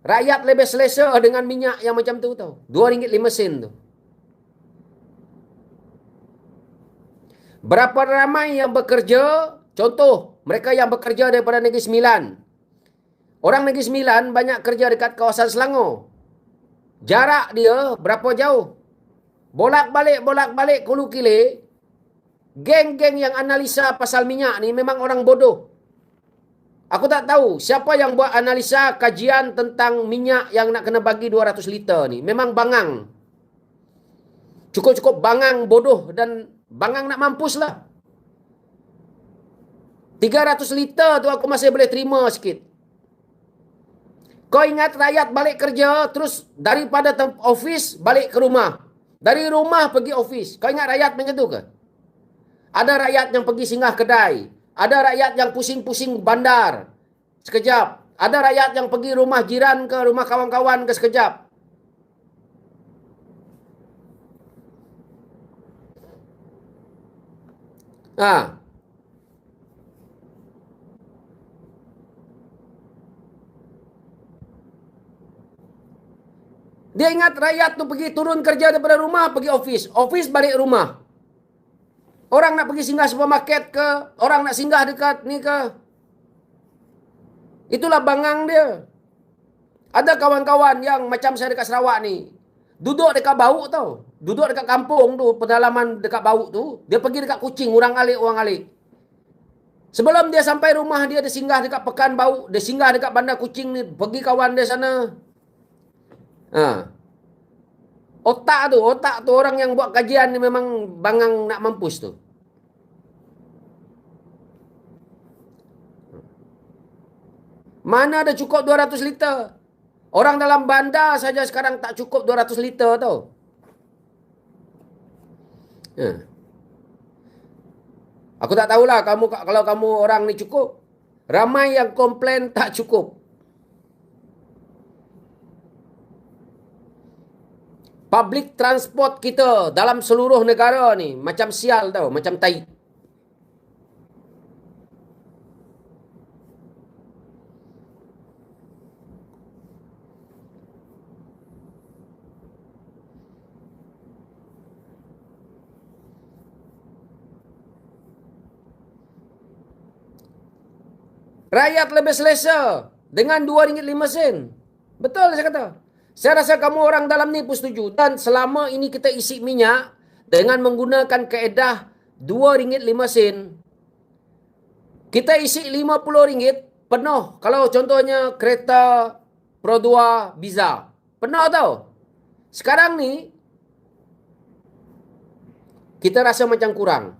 [SPEAKER 1] rakyat lebih selesa dengan minyak yang macam tu tahu. RM2.05 tu. Berapa ramai yang bekerja, contoh, mereka yang bekerja daripada Negeri Sembilan. Orang Negeri Sembilan banyak kerja dekat kawasan Selangor. Jarak dia berapa jauh? Bolak-balik Hulu Kilir. Geng-geng yang analisa pasal minyak ni memang orang bodoh. Aku tak tahu siapa yang buat analisa kajian tentang minyak yang nak kena bagi 200 liter ni. Memang bangang. Cukup-cukup bangang, bodoh dan bangang nak mampus lah. 300 liter tu aku masih boleh terima sikit. Kau ingat rakyat balik kerja, terus daripada office balik ke rumah. Dari rumah pergi office. Kau ingat rakyat macam tu ke? Ada rakyat yang pergi singgah kedai. Ada rakyat yang pusing-pusing bandar sekejap. Ada rakyat yang pergi rumah jiran ke, rumah kawan-kawan ke sekejap. Dia ingat rakyat tu pergi turun kerja daripada rumah, pergi office. Office balik rumah. Orang nak pergi singgah supermarket ke, orang nak singgah dekat ni ke. Itulah bangang dia. Ada kawan-kawan yang macam saya dekat Sarawak ni, duduk dekat Bauk tau. Duduk dekat kampung tu, pedalaman dekat Bauk tu, dia pergi dekat Kuching, orang alik. Sebelum dia sampai rumah dia singgah dekat Pekan Bauk, dia singgah dekat Bandar Kuching ni, pergi kawan dia sana. Otak tu orang yang buat kajian ni memang bangang nak mampus tu. Mana ada cukup 200 liter? Orang dalam bandar saja sekarang tak cukup 200 liter tau. Aku tak tahulah kalau kamu orang ni cukup. Ramai yang komplain tak cukup. Public transport kita dalam seluruh negara ni macam sial tau, macam tai. Rakyat lebih selesa dengan RM2.05. Betul saya kata. Saya rasa kamu orang dalam ni pun setuju. Dan selama ini kita isi minyak dengan menggunakan kaedah RM2.05. Kita isi RM50 penuh. Kalau contohnya kereta Pro 2 Biza. Penuh tau. Sekarang ni kita rasa macam kurang.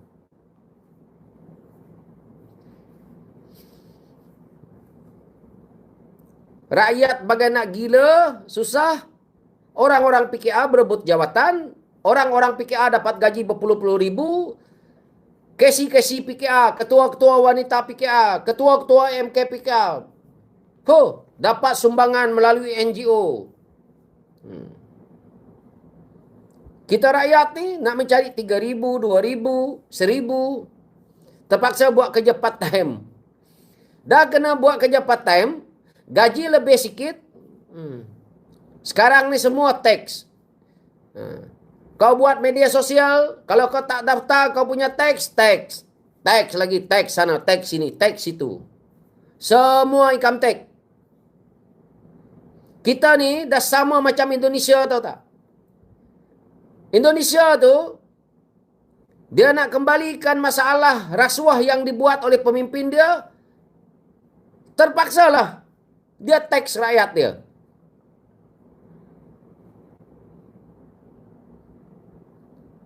[SPEAKER 1] Rakyat bagai nak gila, susah. Orang-orang PKR berebut jawatan. Orang-orang PKR dapat gaji berpuluh-puluh ribu. Kesi-kesi PKR, ketua-ketua wanita PKR, ketua-ketua MK PKR. Dapat sumbangan melalui NGO. Kita rakyat ni nak mencari 3,000, 2,000, 1,000. Terpaksa buat kerja part time. Dah kena buat kerja part time, gaji lebih sikit. Sekarang ni semua teks. Kau buat media sosial, kalau kau tak daftar, kau punya teks. Teks lagi, teks sana, teks sini, teks situ. Semua income tax. Kita ni dah sama macam Indonesia, tahu tak? Indonesia tu, dia nak kembalikan masalah rasuah yang dibuat oleh pemimpin dia, terpaksalah dia teks rakyat dia.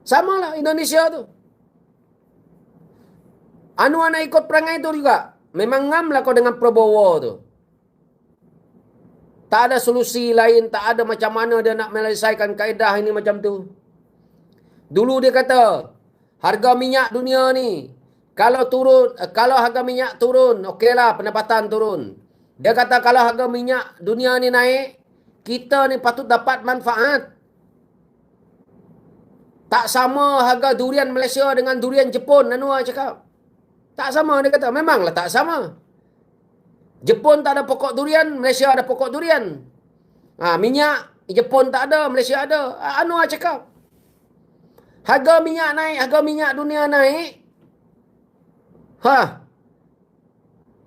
[SPEAKER 1] Samalah Indonesia tu. Anu anak ikut perangai tu juga. Memang ngam lah kau dengan Prabowo tu. Tak ada solusi lain, tak ada macam mana dia nak menyelesaikan kaedah ini macam tu. Dulu dia kata, harga minyak dunia ni, kalau harga minyak turun, okeylah pendapatan turun. Dia kata kalau harga minyak dunia ni naik, kita ni patut dapat manfaat. Tak sama harga durian Malaysia dengan durian Jepun, Anwar cakap. Tak sama, dia kata. Memanglah tak sama. Jepun tak ada pokok durian, Malaysia ada pokok durian. Minyak, Jepun tak ada, Malaysia ada. Anwar cakap. Harga minyak naik, harga minyak dunia naik.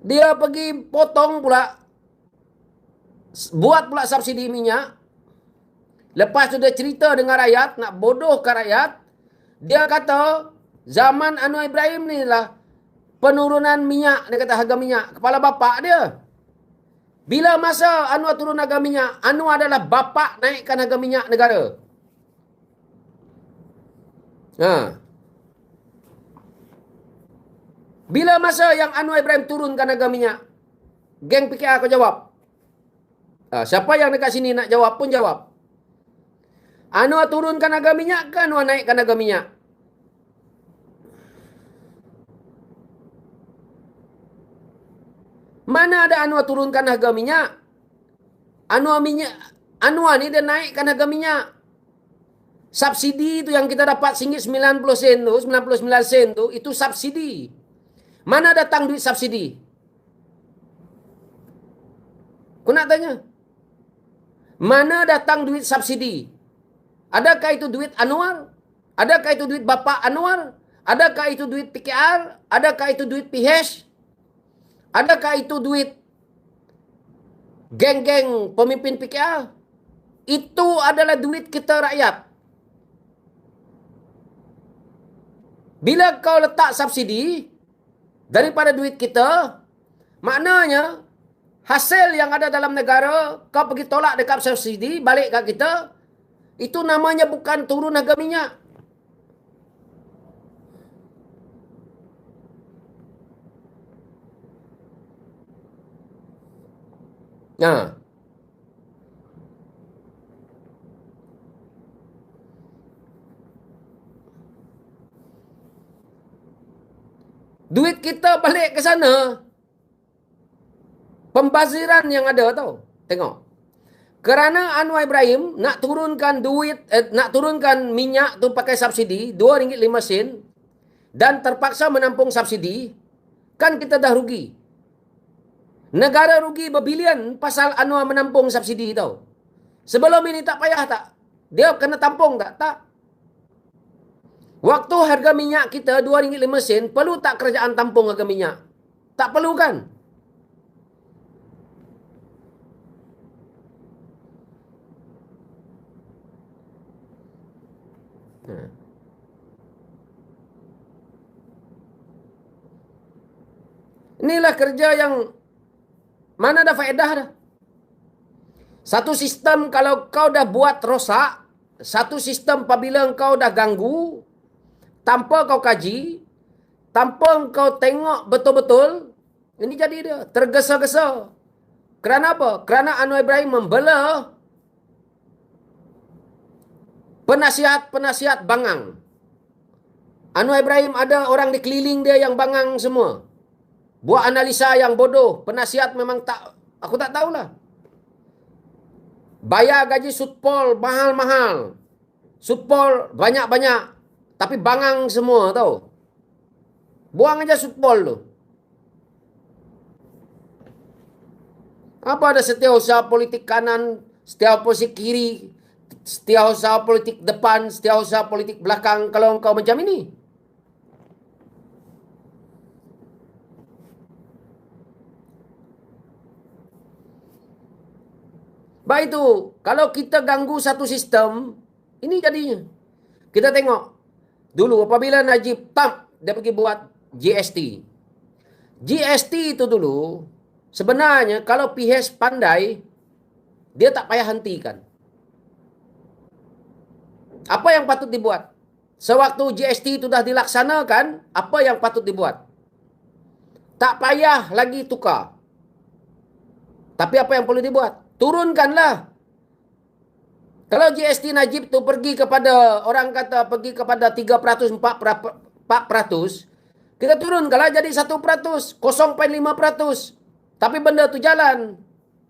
[SPEAKER 1] Dia pergi potong pula. Buat pula subsidi minyak. Lepas tu dia cerita dengan rakyat, nak bodohkan rakyat. Dia kata, zaman Anwar Ibrahim ni lah penurunan minyak, dia kata harga minyak. Kepala bapak dia. Bila masa Anwar turun harga minyak, Anwar adalah bapak naikkan harga minyak negara. Bila masa yang Anwar Ibrahim turunkan harga minyak, geng PKR kau jawab. Siapa yang dekat sini nak jawab pun jawab. Anwar turunkan harga minyak ke Anwar naikkan harga minyak? Mana ada Anwar turunkan harga minyak? Anwar ni dia naikkan harga minyak. Subsidi tu yang kita dapat RM90 tu, 99 sen tu, itu subsidi. Mana datang duit subsidi? Aku nak tanya. Mana datang duit subsidi? Adakah itu duit Anwar? Adakah itu duit Bapak Anwar? Adakah itu duit PKR? Adakah itu duit PH? Adakah itu duit geng-geng pemimpin PKR? Itu adalah duit kita rakyat. Bila kau letak subsidi daripada duit kita, maknanya hasil yang ada dalam negara, kau pergi tolak dekat subsidi, balik kat kita, itu namanya bukan turun harga minyak. Duit kita balik ke sana. Pembaziran yang ada tau. Tengok. Kerana Anwar Ibrahim nak turunkan nak turunkan minyak tu pakai subsidi RM2.05 dan terpaksa menampung subsidi, kan kita dah rugi. Negara rugi berbilion pasal Anwar menampung subsidi tau. Sebelum ini tak payah tak? Dia kena tampung tak? Tak. Waktu harga minyak kita RM2.05, perlu tak kerajaan tampung harga minyak? Tak perlu kan? Inilah kerja yang mana ada faedah dah. Satu sistem kalau kau dah buat rosak, satu sistem apabila kau dah ganggu, tanpa kau kaji, tanpa kau tengok betul-betul, ini jadi dia tergesa-gesa. Kerana apa? Kerana Anwar Ibrahim membela penasihat-penasihat bangang. Anwar Ibrahim ada orang di keliling dia yang bangang semua. Buat analisa yang bodoh. Penasihat memang tak, aku tak tahulah. Bayar gaji sutpol mahal-mahal. Sutpol banyak-banyak. Tapi bangang semua tau. Buang aja sutpol tu. Apa ada setiausaha politik kanan setiausaha kiri, setiausaha politik depan, setiausaha politik belakang kalau engkau macam ini. Baik itu, kalau kita ganggu satu sistem, ini jadinya. Kita tengok, dulu apabila Najib Tam, dia pergi buat GST. GST itu dulu, sebenarnya kalau PH pandai, dia tak payah hentikan. Apa yang patut dibuat? Sewaktu GST itu dah dilaksanakan, apa yang patut dibuat? Tak payah lagi tukar. Tapi apa yang perlu dibuat? Turunkanlah. Kalau GST Najib tu pergi kepada, orang kata pergi kepada 3%, 4%, kita turunkanlah jadi 1%, 0,5%. Tapi benda tu jalan.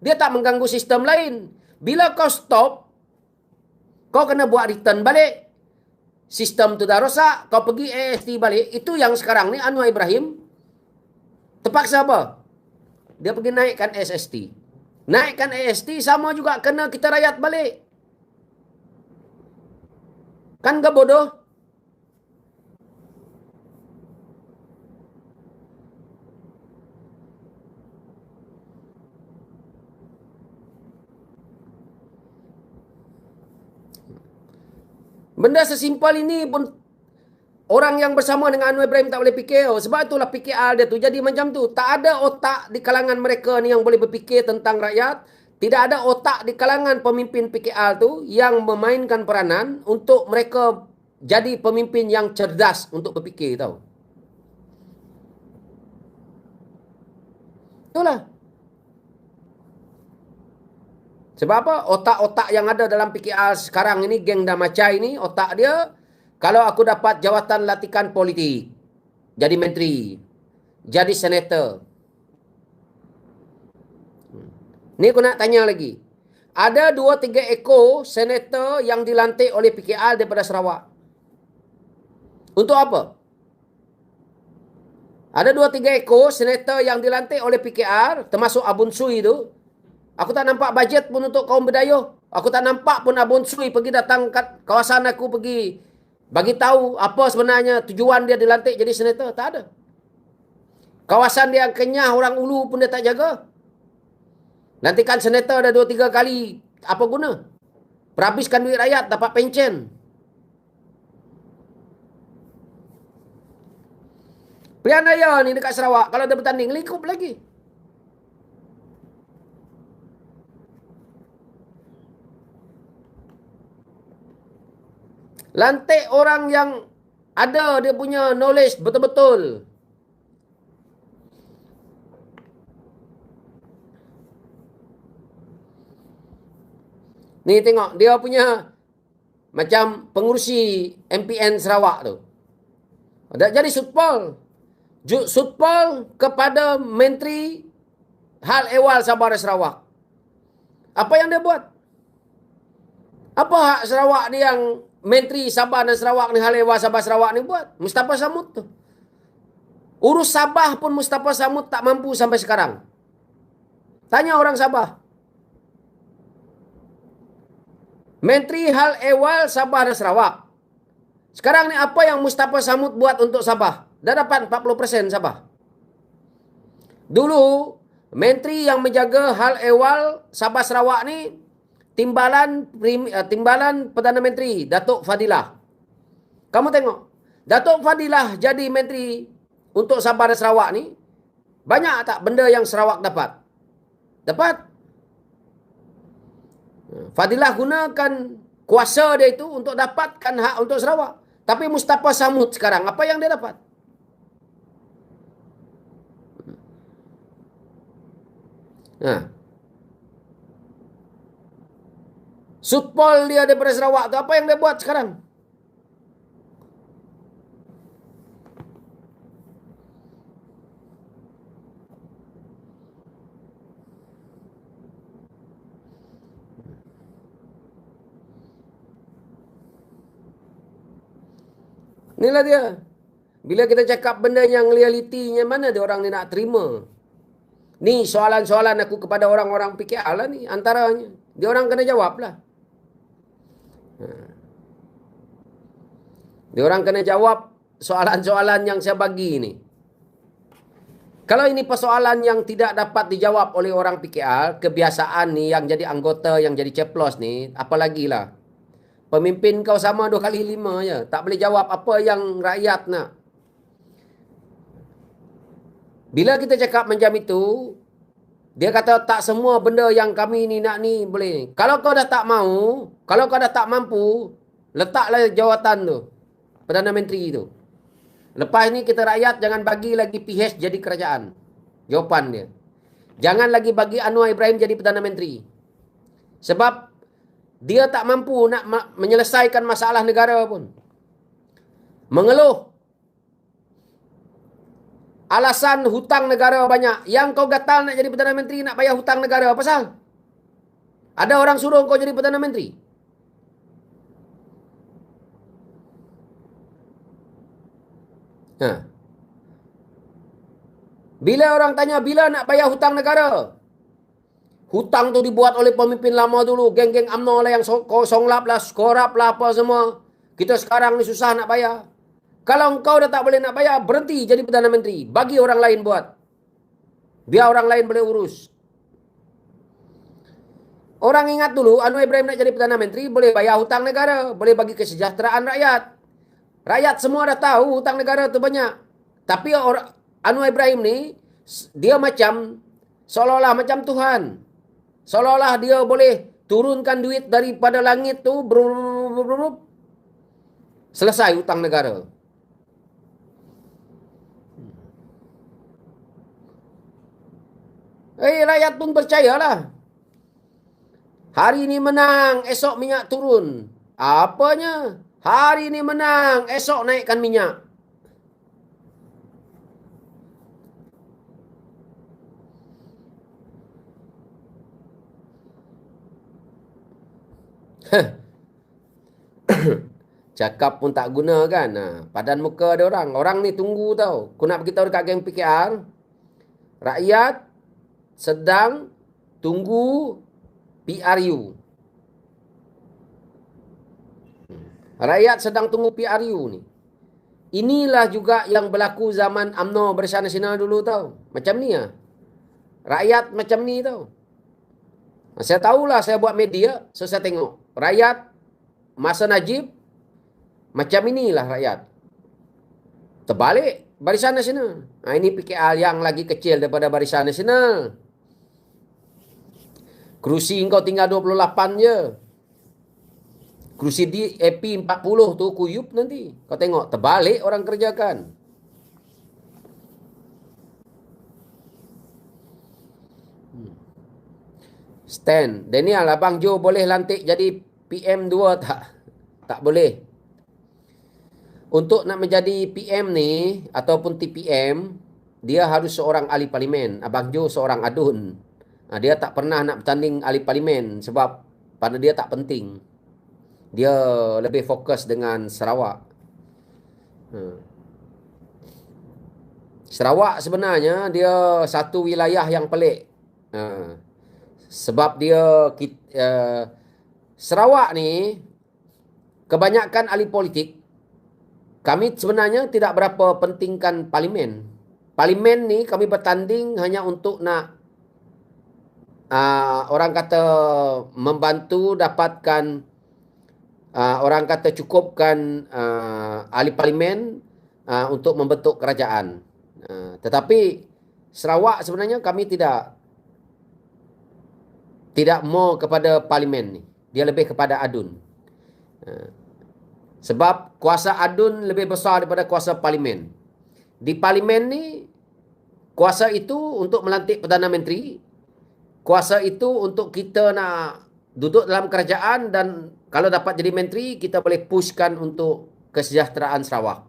[SPEAKER 1] Dia tak mengganggu sistem lain. Bila kau stop, kau kena buat return balik. Sistem tu dah rosak, kau pergi AST balik. Itu yang sekarang ni Anwar Ibrahim terpaksa apa? Dia pergi naikkan SST. Naikkan AST sama juga kena kita rakyat balik. Kan gak bodoh? Benda sesimpel ini pun orang yang bersama dengan Anwar Ibrahim tak boleh fikir. Sebab itulah PKR dia tu jadi macam tu. Tak ada otak di kalangan mereka ni yang boleh berfikir tentang rakyat. Tidak ada otak di kalangan pemimpin PKR tu yang memainkan peranan untuk mereka jadi pemimpin yang cerdas untuk berfikir, tahu. Itulah. Sebab apa? Otak-otak yang ada dalam PKR sekarang ini, geng Damacai ini, otak dia, kalau aku dapat jawatan latihan politik, jadi menteri, jadi senator. Ni aku nak tanya lagi. Ada 2-3 ekor senator yang dilantik oleh PKR daripada Sarawak. Untuk apa? Ada 2-3 ekor senator yang dilantik oleh PKR, termasuk Abun Sui tu. Aku tak nampak bajet pun untuk kaum Bidayuh. Aku tak nampak pun Abun Sui pergi datang kat kawasan aku, pergi bagi tahu apa sebenarnya tujuan dia dilantik jadi senator. Tak ada. Kawasan dia Kenyah, orang Ulu pun dia tak jaga. Nanti kan senator dah 2-3 kali, apa guna? Perhabiskan duit rakyat, dapat pencen. Pilihan raya ni dekat Sarawak, kalau dia bertanding, lingkup lagi. Lantik orang yang ada dia punya knowledge betul-betul. Ni tengok, dia punya macam pengurusi MPN Sarawak tu. Dah jadi Sutpol. Sutpol kepada Menteri Hal Ehwal Sabah dan Sarawak. Apa yang dia buat? Apa hak Sarawak ni yang Menteri Sabah dan Sarawak ni, Hal Ehwal Sabah Sarawak ni buat? Mustafa Samud tu. Urus Sabah pun Mustafa Samud tak mampu sampai sekarang. Tanya orang Sabah. Menteri Hal Ehwal Sabah dan Sarawak. Sekarang ni apa yang Mustafa Samud buat untuk Sabah? Dah dapat 40% Sabah. Dulu, Menteri yang menjaga Hal Ehwal Sabah Sarawak ni, timbalan Perdana Menteri, Datuk Fadilah. Kamu tengok, Datuk Fadilah jadi Menteri untuk Sabah dan Sarawak ni, banyak tak benda yang Sarawak dapat? Dapat. Fadilah gunakan kuasa dia itu untuk dapatkan hak untuk Sarawak. Tapi Mustafa Samud sekarang, apa yang dia dapat? Sutpol dia daripada Sarawak tu, apa yang dia buat sekarang? Inilah dia. Bila kita cakap benda yang realitinya, mana dia orang ni nak terima? Ni soalan-soalan aku kepada orang-orang PKR lah ni, antaranya. Dia orang kena jawab lah. Dia orang kena jawab soalan-soalan yang saya bagi ni. Kalau ini persoalan yang tidak dapat dijawab oleh orang PKR, kebiasaan ni yang jadi anggota, yang jadi ceplos ni, apalagi lah. Pemimpin kau sama 2 kali 5 je. Tak boleh jawab apa yang rakyat nak. Bila kita cakap macam itu, dia kata tak semua benda yang kami ni nak ni boleh. Kalau kau dah tak mau, kalau kau dah tak mampu, letaklah jawatan tu. Perdana Menteri tu. Lepas ni kita rakyat jangan bagi lagi PH jadi kerajaan. Jawapan dia. Jangan lagi bagi Anwar Ibrahim jadi Perdana Menteri. Sebab dia tak mampu nak menyelesaikan masalah negara pun. Mengeluh. Alasan hutang negara banyak. Yang kau gatal nak jadi Perdana Menteri nak bayar hutang negara. Apa pasal? Ada orang suruh kau jadi Perdana Menteri? Bila orang tanya bila nak bayar hutang negara? Hutang tu dibuat oleh pemimpin lama dulu. Geng-geng UMNO lah yang songlap lah, skorap lah apa semua. Kita sekarang ni susah nak bayar. Kalau engkau dah tak boleh nak bayar, berhenti jadi Perdana Menteri. Bagi orang lain buat. Biar orang lain boleh urus. Orang ingat dulu, Anwar Ibrahim nak jadi Perdana Menteri, boleh bayar hutang negara. Boleh bagi kesejahteraan rakyat. Rakyat semua dah tahu hutang negara tu banyak. Tapi Anwar Ibrahim ni, dia macam, seolah-olah macam Tuhan. Seolah-olah dia boleh turunkan duit daripada langit tu, selesai hutang negara. Rakyat pun percayalah. Hari ni menang, esok minyak turun. Apanya? Hari ni menang, esok naikkan minyak. Cakap pun tak guna kan. Padan muka ada orang. Orang ni tunggu tau. Aku nak beritahu dekat geng PKR. Rakyat sedang tunggu PRU. Rakyat sedang tunggu PRU ni. Inilah juga yang berlaku zaman UMNO Barisan Nasional dulu tau. Macam ni lah. Rakyat macam ni tau. Saya tahulah saya buat media. So saya tengok. Rakyat masa Najib macam inilah rakyat. Terbalik Barisan Nasional. Ini PKR yang lagi kecil daripada Barisan Nasional. Kerusi kau tinggal 28 je. Kerusi di AP 40 tu kuyup nanti. Kau tengok terbalik orang kerjakan. Stan, Daniel, Abang Jo boleh lantik jadi PM2 tak? Tak boleh. Untuk nak menjadi PM ni ataupun TPM, dia harus seorang ahli parlimen. Abang Jo seorang adun. Dia tak pernah nak bertanding ahli parlimen sebab pada dia tak penting. Dia lebih fokus dengan Sarawak. Sarawak sebenarnya dia satu wilayah yang pelik. Sebab dia Sarawak ni kebanyakan ahli politik. Kami sebenarnya tidak berapa pentingkan parlimen. Parlimen ni kami bertanding hanya untuk nak orang kata membantu dapatkan orang kata cukupkan ahli parlimen untuk membentuk kerajaan. Tetapi Sarawak sebenarnya kami tidak mau kepada parlimen ni. Dia lebih kepada adun. Sebab kuasa adun lebih besar daripada kuasa parlimen. Di parlimen ni, kuasa itu untuk melantik Perdana Menteri. Kuasa itu untuk kita nak duduk dalam kerajaan dan kalau dapat jadi menteri, kita boleh pushkan untuk kesejahteraan Sarawak.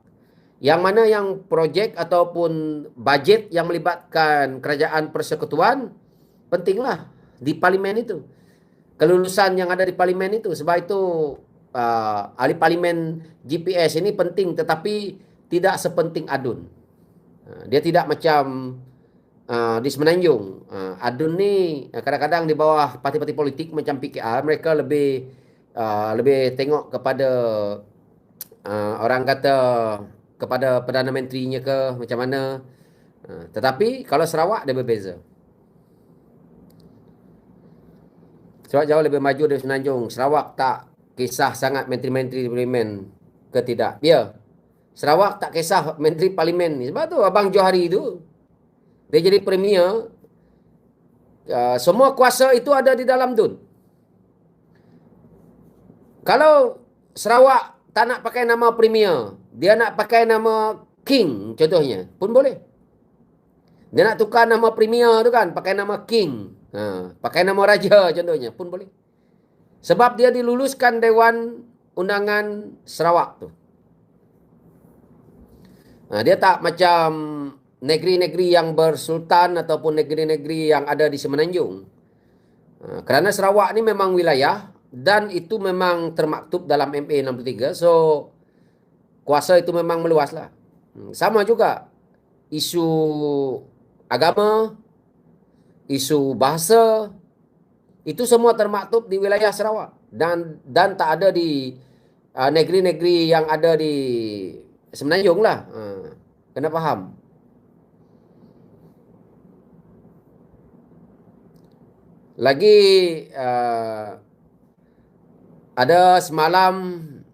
[SPEAKER 1] Yang mana yang projek ataupun bajet yang melibatkan kerajaan persekutuan, pentinglah di parlimen itu. Kelulusan yang ada di parlimen itu. Sebab itu ahli parlimen GPS ini penting tetapi tidak sepenting adun. Dia tidak macam di Semenanjung. Adun ni kadang-kadang di bawah parti-parti politik macam PKR, mereka lebih tengok kepada orang kata kepada Perdana Menterinya ke macam mana. Tetapi kalau Sarawak dia berbeza. Sarawak jauh lebih maju dari Semenanjung. Sarawak tak kisah sangat menteri-menteri di parlimen ke tidak. Ya. Sarawak tak kisah menteri parlimen ni. Sebab tu Abang Johari tu dia jadi premier. Semua kuasa itu ada di dalam DUN. Kalau Sarawak tak nak pakai nama premier, dia nak pakai nama king contohnya, pun boleh. Dia nak tukar nama premier tu kan, pakai nama king. Pakai nama raja contohnya, pun boleh. Sebab dia diluluskan Dewan Undangan Sarawak tu. Dia tak macam negeri-negeri yang bersultan ataupun negeri-negeri yang ada di Semenanjung. Kerana Sarawak ni memang wilayah dan itu memang termaktub dalam MA 63. So, kuasa itu memang meluas lah. Sama juga isu agama, isu bahasa, itu semua termaktub di wilayah Sarawak. Dan tak ada di negeri-negeri yang ada di Semenanjung lah. Kena faham. Lagi ada semalam,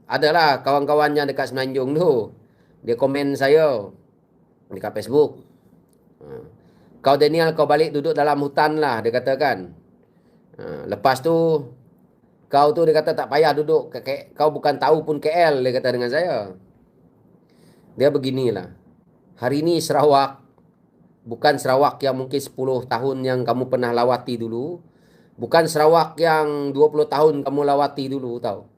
[SPEAKER 1] adalah kawan-kawan yang dekat Semenanjung tu. Dia komen saya dekat Facebook. Kau Daniel, kau balik duduk dalam hutan lah, dia katakan. Lepas tu, kau tu dia kata tak payah duduk. Kau bukan tahu pun KL, dia kata dengan saya. Dia beginilah. Hari ini Sarawak, bukan Sarawak yang mungkin 10 tahun yang kamu pernah lawati dulu. Bukan Sarawak yang 20 tahun kamu lawati dulu, tahu.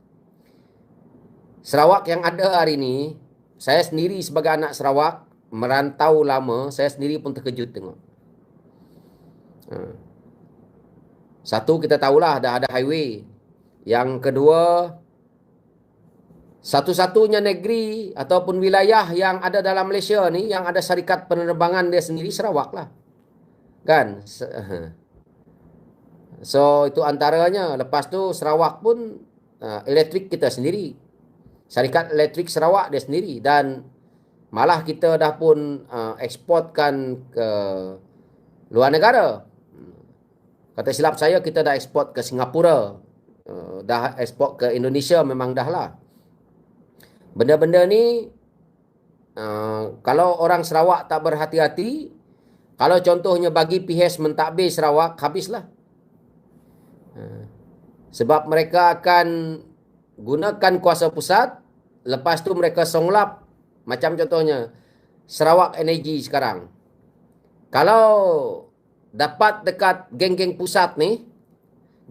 [SPEAKER 1] Sarawak yang ada hari ini, saya sendiri sebagai anak Sarawak, merantau lama, saya sendiri pun terkejut tengok. Satu, kita tahulah dah ada highway. Yang kedua, satu-satunya negeri ataupun wilayah yang ada dalam Malaysia ni, yang ada syarikat penerbangan dia sendiri, Sarawak lah. Kan? So, itu antaranya. Lepas tu, Sarawak pun elektrik kita sendiri. Syarikat elektrik Sarawak dia sendiri. Dan malah kita dah pun eksportkan ke luar negara. Kata silap saya, kita dah eksport ke Singapura. Dah eksport ke Indonesia memang dah lah. Benda-benda ni, kalau orang Sarawak tak berhati-hati, kalau contohnya bagi PHS mentadbir Sarawak, habislah. Sebab mereka akan gunakan kuasa pusat, lepas tu mereka songlap. Macam contohnya, Sarawak Energy sekarang. Kalau dapat dekat geng-geng pusat ni,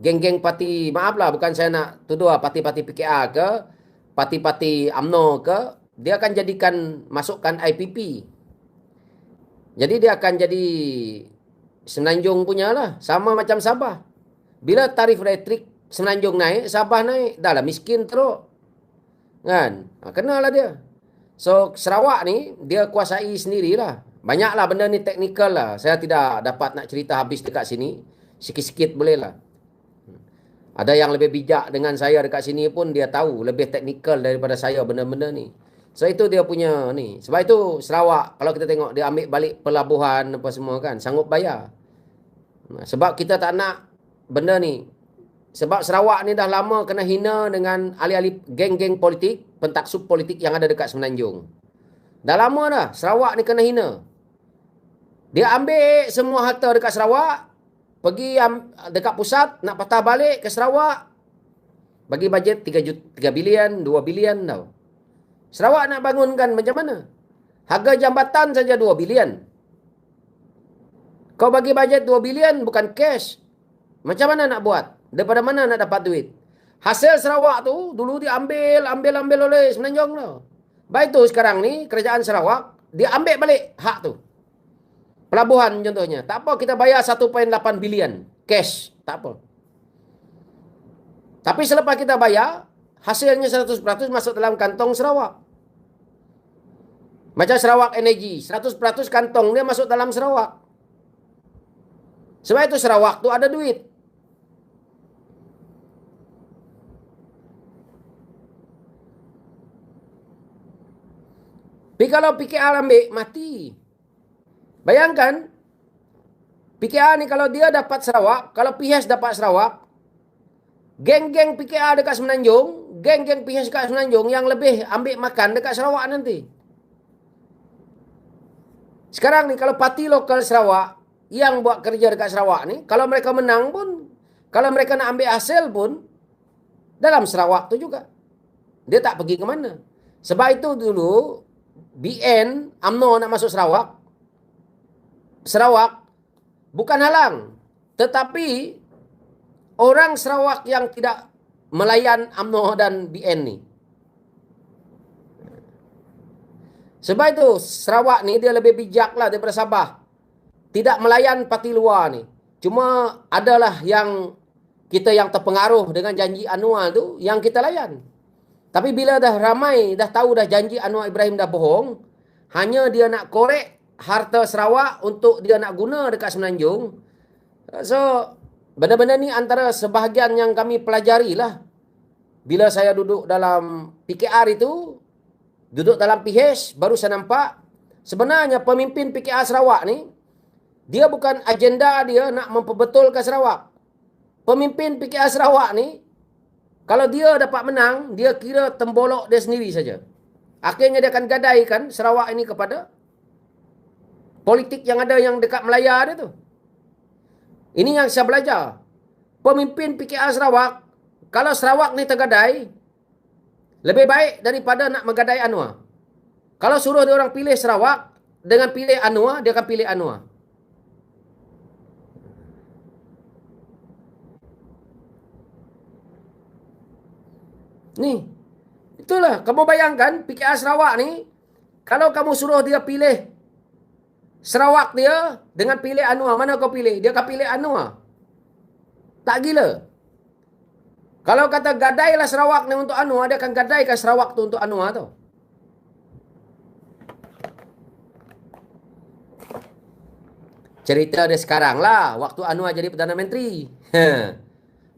[SPEAKER 1] geng-geng parti, maaflah bukan saya nak tuduh parti-parti PKR ke, parti-parti UMNO ke, dia akan jadikan, masukkan IPP. Jadi dia akan jadi Semenanjung punya lah. Sama macam Sabah. Bila tarif elektrik Semenanjung naik, Sabah naik. Dah lah miskin teruk. Kan? Kenalah dia. So, Sarawak ni, dia kuasai sendirilah. Banyaklah benda ni teknikal lah. Saya tidak dapat nak cerita habis dekat sini. Sikit-sikit boleh lah. Ada yang lebih bijak dengan saya dekat sini pun dia tahu. Lebih teknikal daripada saya benda-benda ni. So, itu dia punya ni. Sebab itu Sarawak, kalau kita tengok, dia ambil balik pelabuhan apa semua kan. Sanggup bayar. Sebab kita tak nak benda ni. Sebab Sarawak ni dah lama kena hina dengan ahli-ahli geng-geng politik, pentaksub politik yang ada dekat Semenanjung. Dah lama dah Sarawak ni kena hina. Dia ambil semua harta dekat Sarawak, pergi dekat pusat, nak patah balik ke Sarawak, bagi bajet 3 bilion, 2 bilion tau. Sarawak nak bangunkan macam mana? Harga jambatan saja 2 bilion. Kau bagi bajet 2 bilion bukan cash. Macam mana nak buat? Daripada mana nak dapat duit? Hasil Sarawak tu dulu diambil oleh Semenanjung tu. Baik tu sekarang ni kerajaan Sarawak dia ambil balik hak tu. Pelabuhan contohnya. Tak apa kita bayar 1.8 bilion cash, tak apa. Tapi selepas kita bayar, hasilnya 100% masuk dalam kantong Sarawak. Macam Sarawak Energy, 100% kantong dia masuk dalam Sarawak. Sebab itu Sarawak tu ada duit. Tapi kalau PKR ambil, mati. Bayangkan, PKR ni kalau dia dapat Sarawak, kalau PH dapat Sarawak, geng-geng PKR dekat Semenanjung, geng-geng PH dekat Semenanjung yang lebih ambil makan dekat Sarawak nanti. Sekarang ni kalau parti lokal Sarawak yang buat kerja dekat Sarawak ni, kalau mereka menang pun, kalau mereka nak ambil hasil pun, dalam Sarawak tu juga. Dia tak pergi ke mana. Sebab itu dulu, BN, UMNO nak masuk Sarawak, bukan halang. Tetapi, orang Sarawak yang tidak melayan UMNO dan BN ni. Sebab itu, Sarawak ni dia lebih bijak lah daripada Sabah. Tidak melayan parti luar ni. Cuma adalah yang kita yang terpengaruh dengan janji Anwar tu, yang kita layan. Tapi bila dah ramai, dah tahu dah janji Anwar Ibrahim dah bohong, hanya dia nak korek harta Sarawak untuk dia nak guna dekat Semenanjung. So, benda-benda ni antara sebahagian yang kami pelajari lah. Bila saya duduk dalam PKR itu, duduk dalam PH, baru saya nampak, sebenarnya pemimpin PKR Sarawak ni, dia bukan agenda dia nak memperbetulkan Sarawak. Pemimpin PKR Sarawak ni, kalau dia dapat menang, dia kira tembolok dia sendiri saja. Akhirnya dia akan gadaikan Sarawak ini kepada politik yang ada yang dekat Melaya dia tu. Ini yang saya belajar. Pemimpin PKR Sarawak, kalau Sarawak ni tergadai, lebih baik daripada nak menggadai Anwar. Kalau suruh dia orang pilih Sarawak, dengan pilih Anwar, dia akan pilih Anwar. Ni, itulah. Kamu bayangkan, PKR Sarawak ni, kalau kamu suruh dia pilih Sarawak dia, dengan pilih Anwar, mana kau pilih? Dia akan pilih Anwar. Tak gila. Kalau kata gadailah Sarawak ni untuk Anwar, dia akan gadaikan Sarawak tu untuk Anwar tu. Cerita dia sekarang lah, waktu Anwar jadi Perdana Menteri.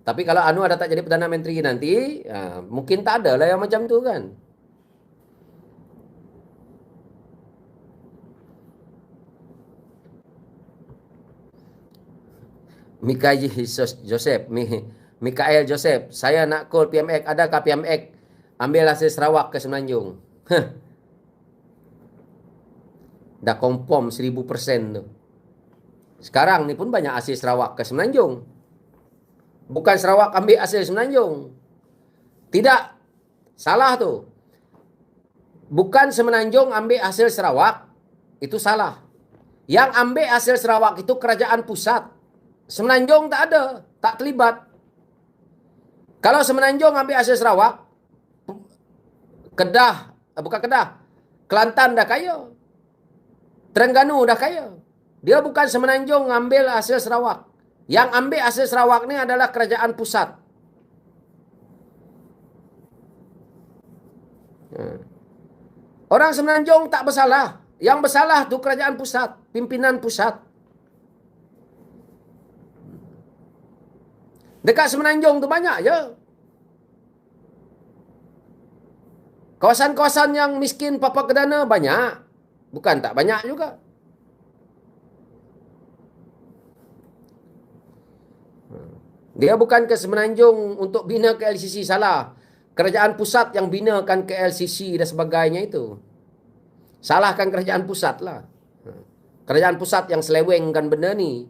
[SPEAKER 1] Tapi kalau Anwar dah tak jadi Perdana Menteri nanti, mungkin tak ada lah yang macam tu kan. Mikael Joseph, saya nak call PMX, adakah PMX ambil hasil Sarawak ke Semenanjung? Dah confirm 1000% tu. Sekarang ni pun banyak hasil Sarawak ke Semenanjung. Bukan Sarawak ambil hasil Semenanjung. Tidak. Salah tu. Bukan Semenanjung ambil hasil Sarawak. Itu salah. Yang ambil hasil Sarawak itu kerajaan pusat. Semenanjung tak ada. Tak terlibat. Kalau Semenanjung ambil hasil Sarawak, bukan Kedah, Kelantan dah kaya. Terengganu dah kaya. Dia bukan Semenanjung ambil hasil Sarawak. Yang ambil hasil Sarawak ni adalah kerajaan pusat. Orang Semenanjung tak bersalah. Yang bersalah tu kerajaan pusat, pimpinan pusat. Dekat Semenanjung tu banyak je. Kawasan-kawasan yang miskin Papua Kedana banyak. Bukan tak banyak juga. Dia bukan ke Semenanjung untuk bina KLCC, salah. Kerajaan pusat yang binakan KLCC dan sebagainya itu. Salahkan kerajaan pusat lah. Kerajaan pusat yang selewengkan benda ni.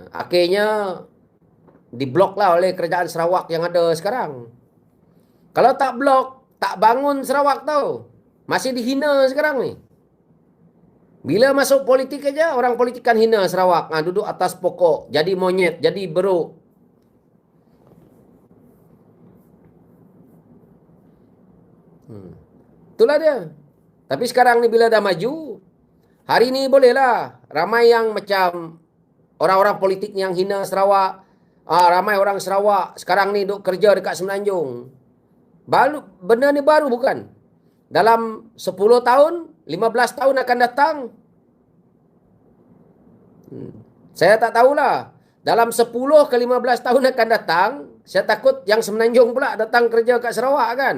[SPEAKER 1] Akhirnya diblok lah oleh kerajaan Sarawak yang ada sekarang. Kalau tak blok, tak bangun Sarawak tau. Masih dihina sekarang ni. Bila masuk politik aja, orang politik kan hina Sarawak. Duduk atas pokok, jadi monyet, jadi beruk. Itulah dia. Tapi sekarang ni bila dah maju, hari ni bolehlah. Ramai yang macam orang-orang politik yang hina Sarawak. Ramai orang Sarawak sekarang ni duk kerja dekat Semenanjung. Benda ni baru bukan? Dalam 10 tahun, 15 tahun akan datang, Saya tak tahulah. Dalam 10 ke 15 tahun akan datang, saya takut yang Semenanjung pula datang kerja kat Sarawak kan.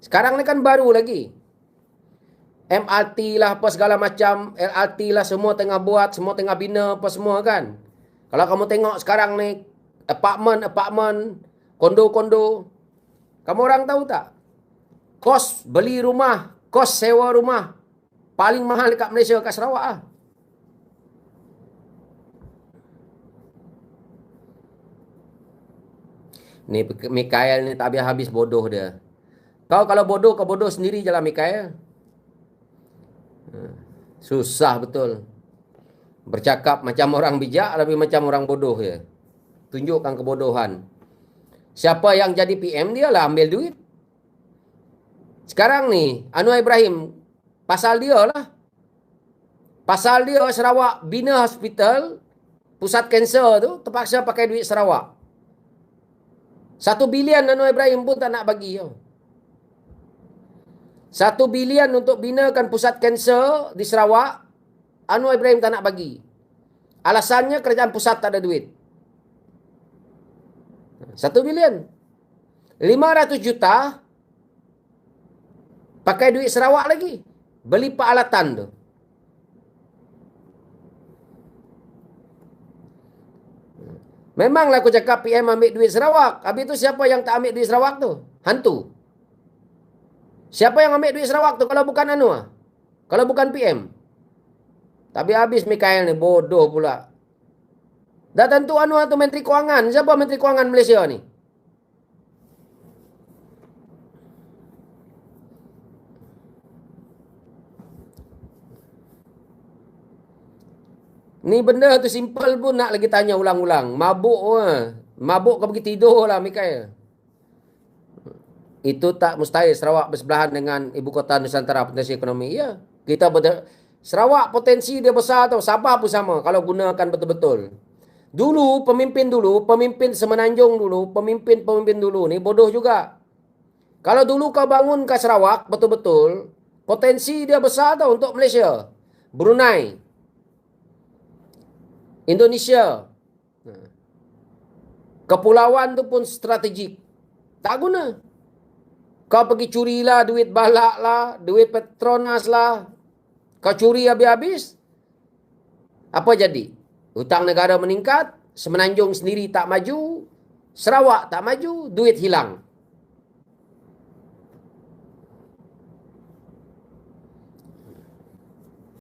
[SPEAKER 1] Sekarang ni kan baru lagi. MRT lah apa segala macam, LRT lah semua tengah buat, semua tengah bina apa semua kan. Kalau kamu tengok sekarang ni, apartmen, kondo-kondo, kamu orang tahu tak? Kos beli rumah, kos sewa rumah, paling mahal dekat Malaysia, kat Sarawak lah. Ni Mikael ni tak habis-habis bodoh dia. Kau kalau bodoh, kau bodoh sendiri je lah Mikael. Susah betul. Bercakap macam orang bijak tapi macam orang bodoh je. Tunjukkan kebodohan. Siapa yang jadi PM dia lah ambil duit. Sekarang ni Anwar Ibrahim, pasal dia lah. Pasal dia Sarawak bina hospital, pusat kanser tu terpaksa pakai duit Sarawak. 1 bilion Anwar Ibrahim pun tak nak bagi. 1 bilion untuk binakan pusat kanser di Sarawak, Anwar Ibrahim tak nak bagi. Alasannya kerajaan pusat tak ada duit. 1 bilion. 500 juta pakai duit Sarawak lagi. Beli peralatan tu. Memanglah aku cakap PM ambil duit Sarawak. Habis tu siapa yang tak ambil duit Sarawak tu? Hantu. Siapa yang ambil duit Sarawak tu kalau bukan Anwar? Kalau bukan PM? Tapi habis Mikael ni bodoh pula. Dah tentu Anwar tu Menteri Kewangan. Siapa Menteri Kewangan Malaysia ni? Ni benda tu simple pun nak lagi tanya ulang-ulang. Mabuk lah. Mabuk kau pergi tidur lah Mikael. Itu tak mustahil Sarawak bersebelahan dengan ibu kota Nusantara potensi ekonomi. Ya. Sarawak potensi dia besar tau. Sabah pun sama kalau gunakan betul-betul. Dulu, pemimpin Semenanjung dulu, pemimpin dulu ni bodoh juga. Kalau dulu kau bangun ke Sarawak betul-betul, potensi dia besar tau untuk Malaysia. Brunei, Indonesia. Kepulauan tu pun strategik. Tak guna. Kau pergi curilah duit Balak lah, duit Petronas lah. Kau curi habis-habis. Apa jadi? Hutang negara meningkat, Semenanjung sendiri tak maju, Sarawak tak maju, duit hilang.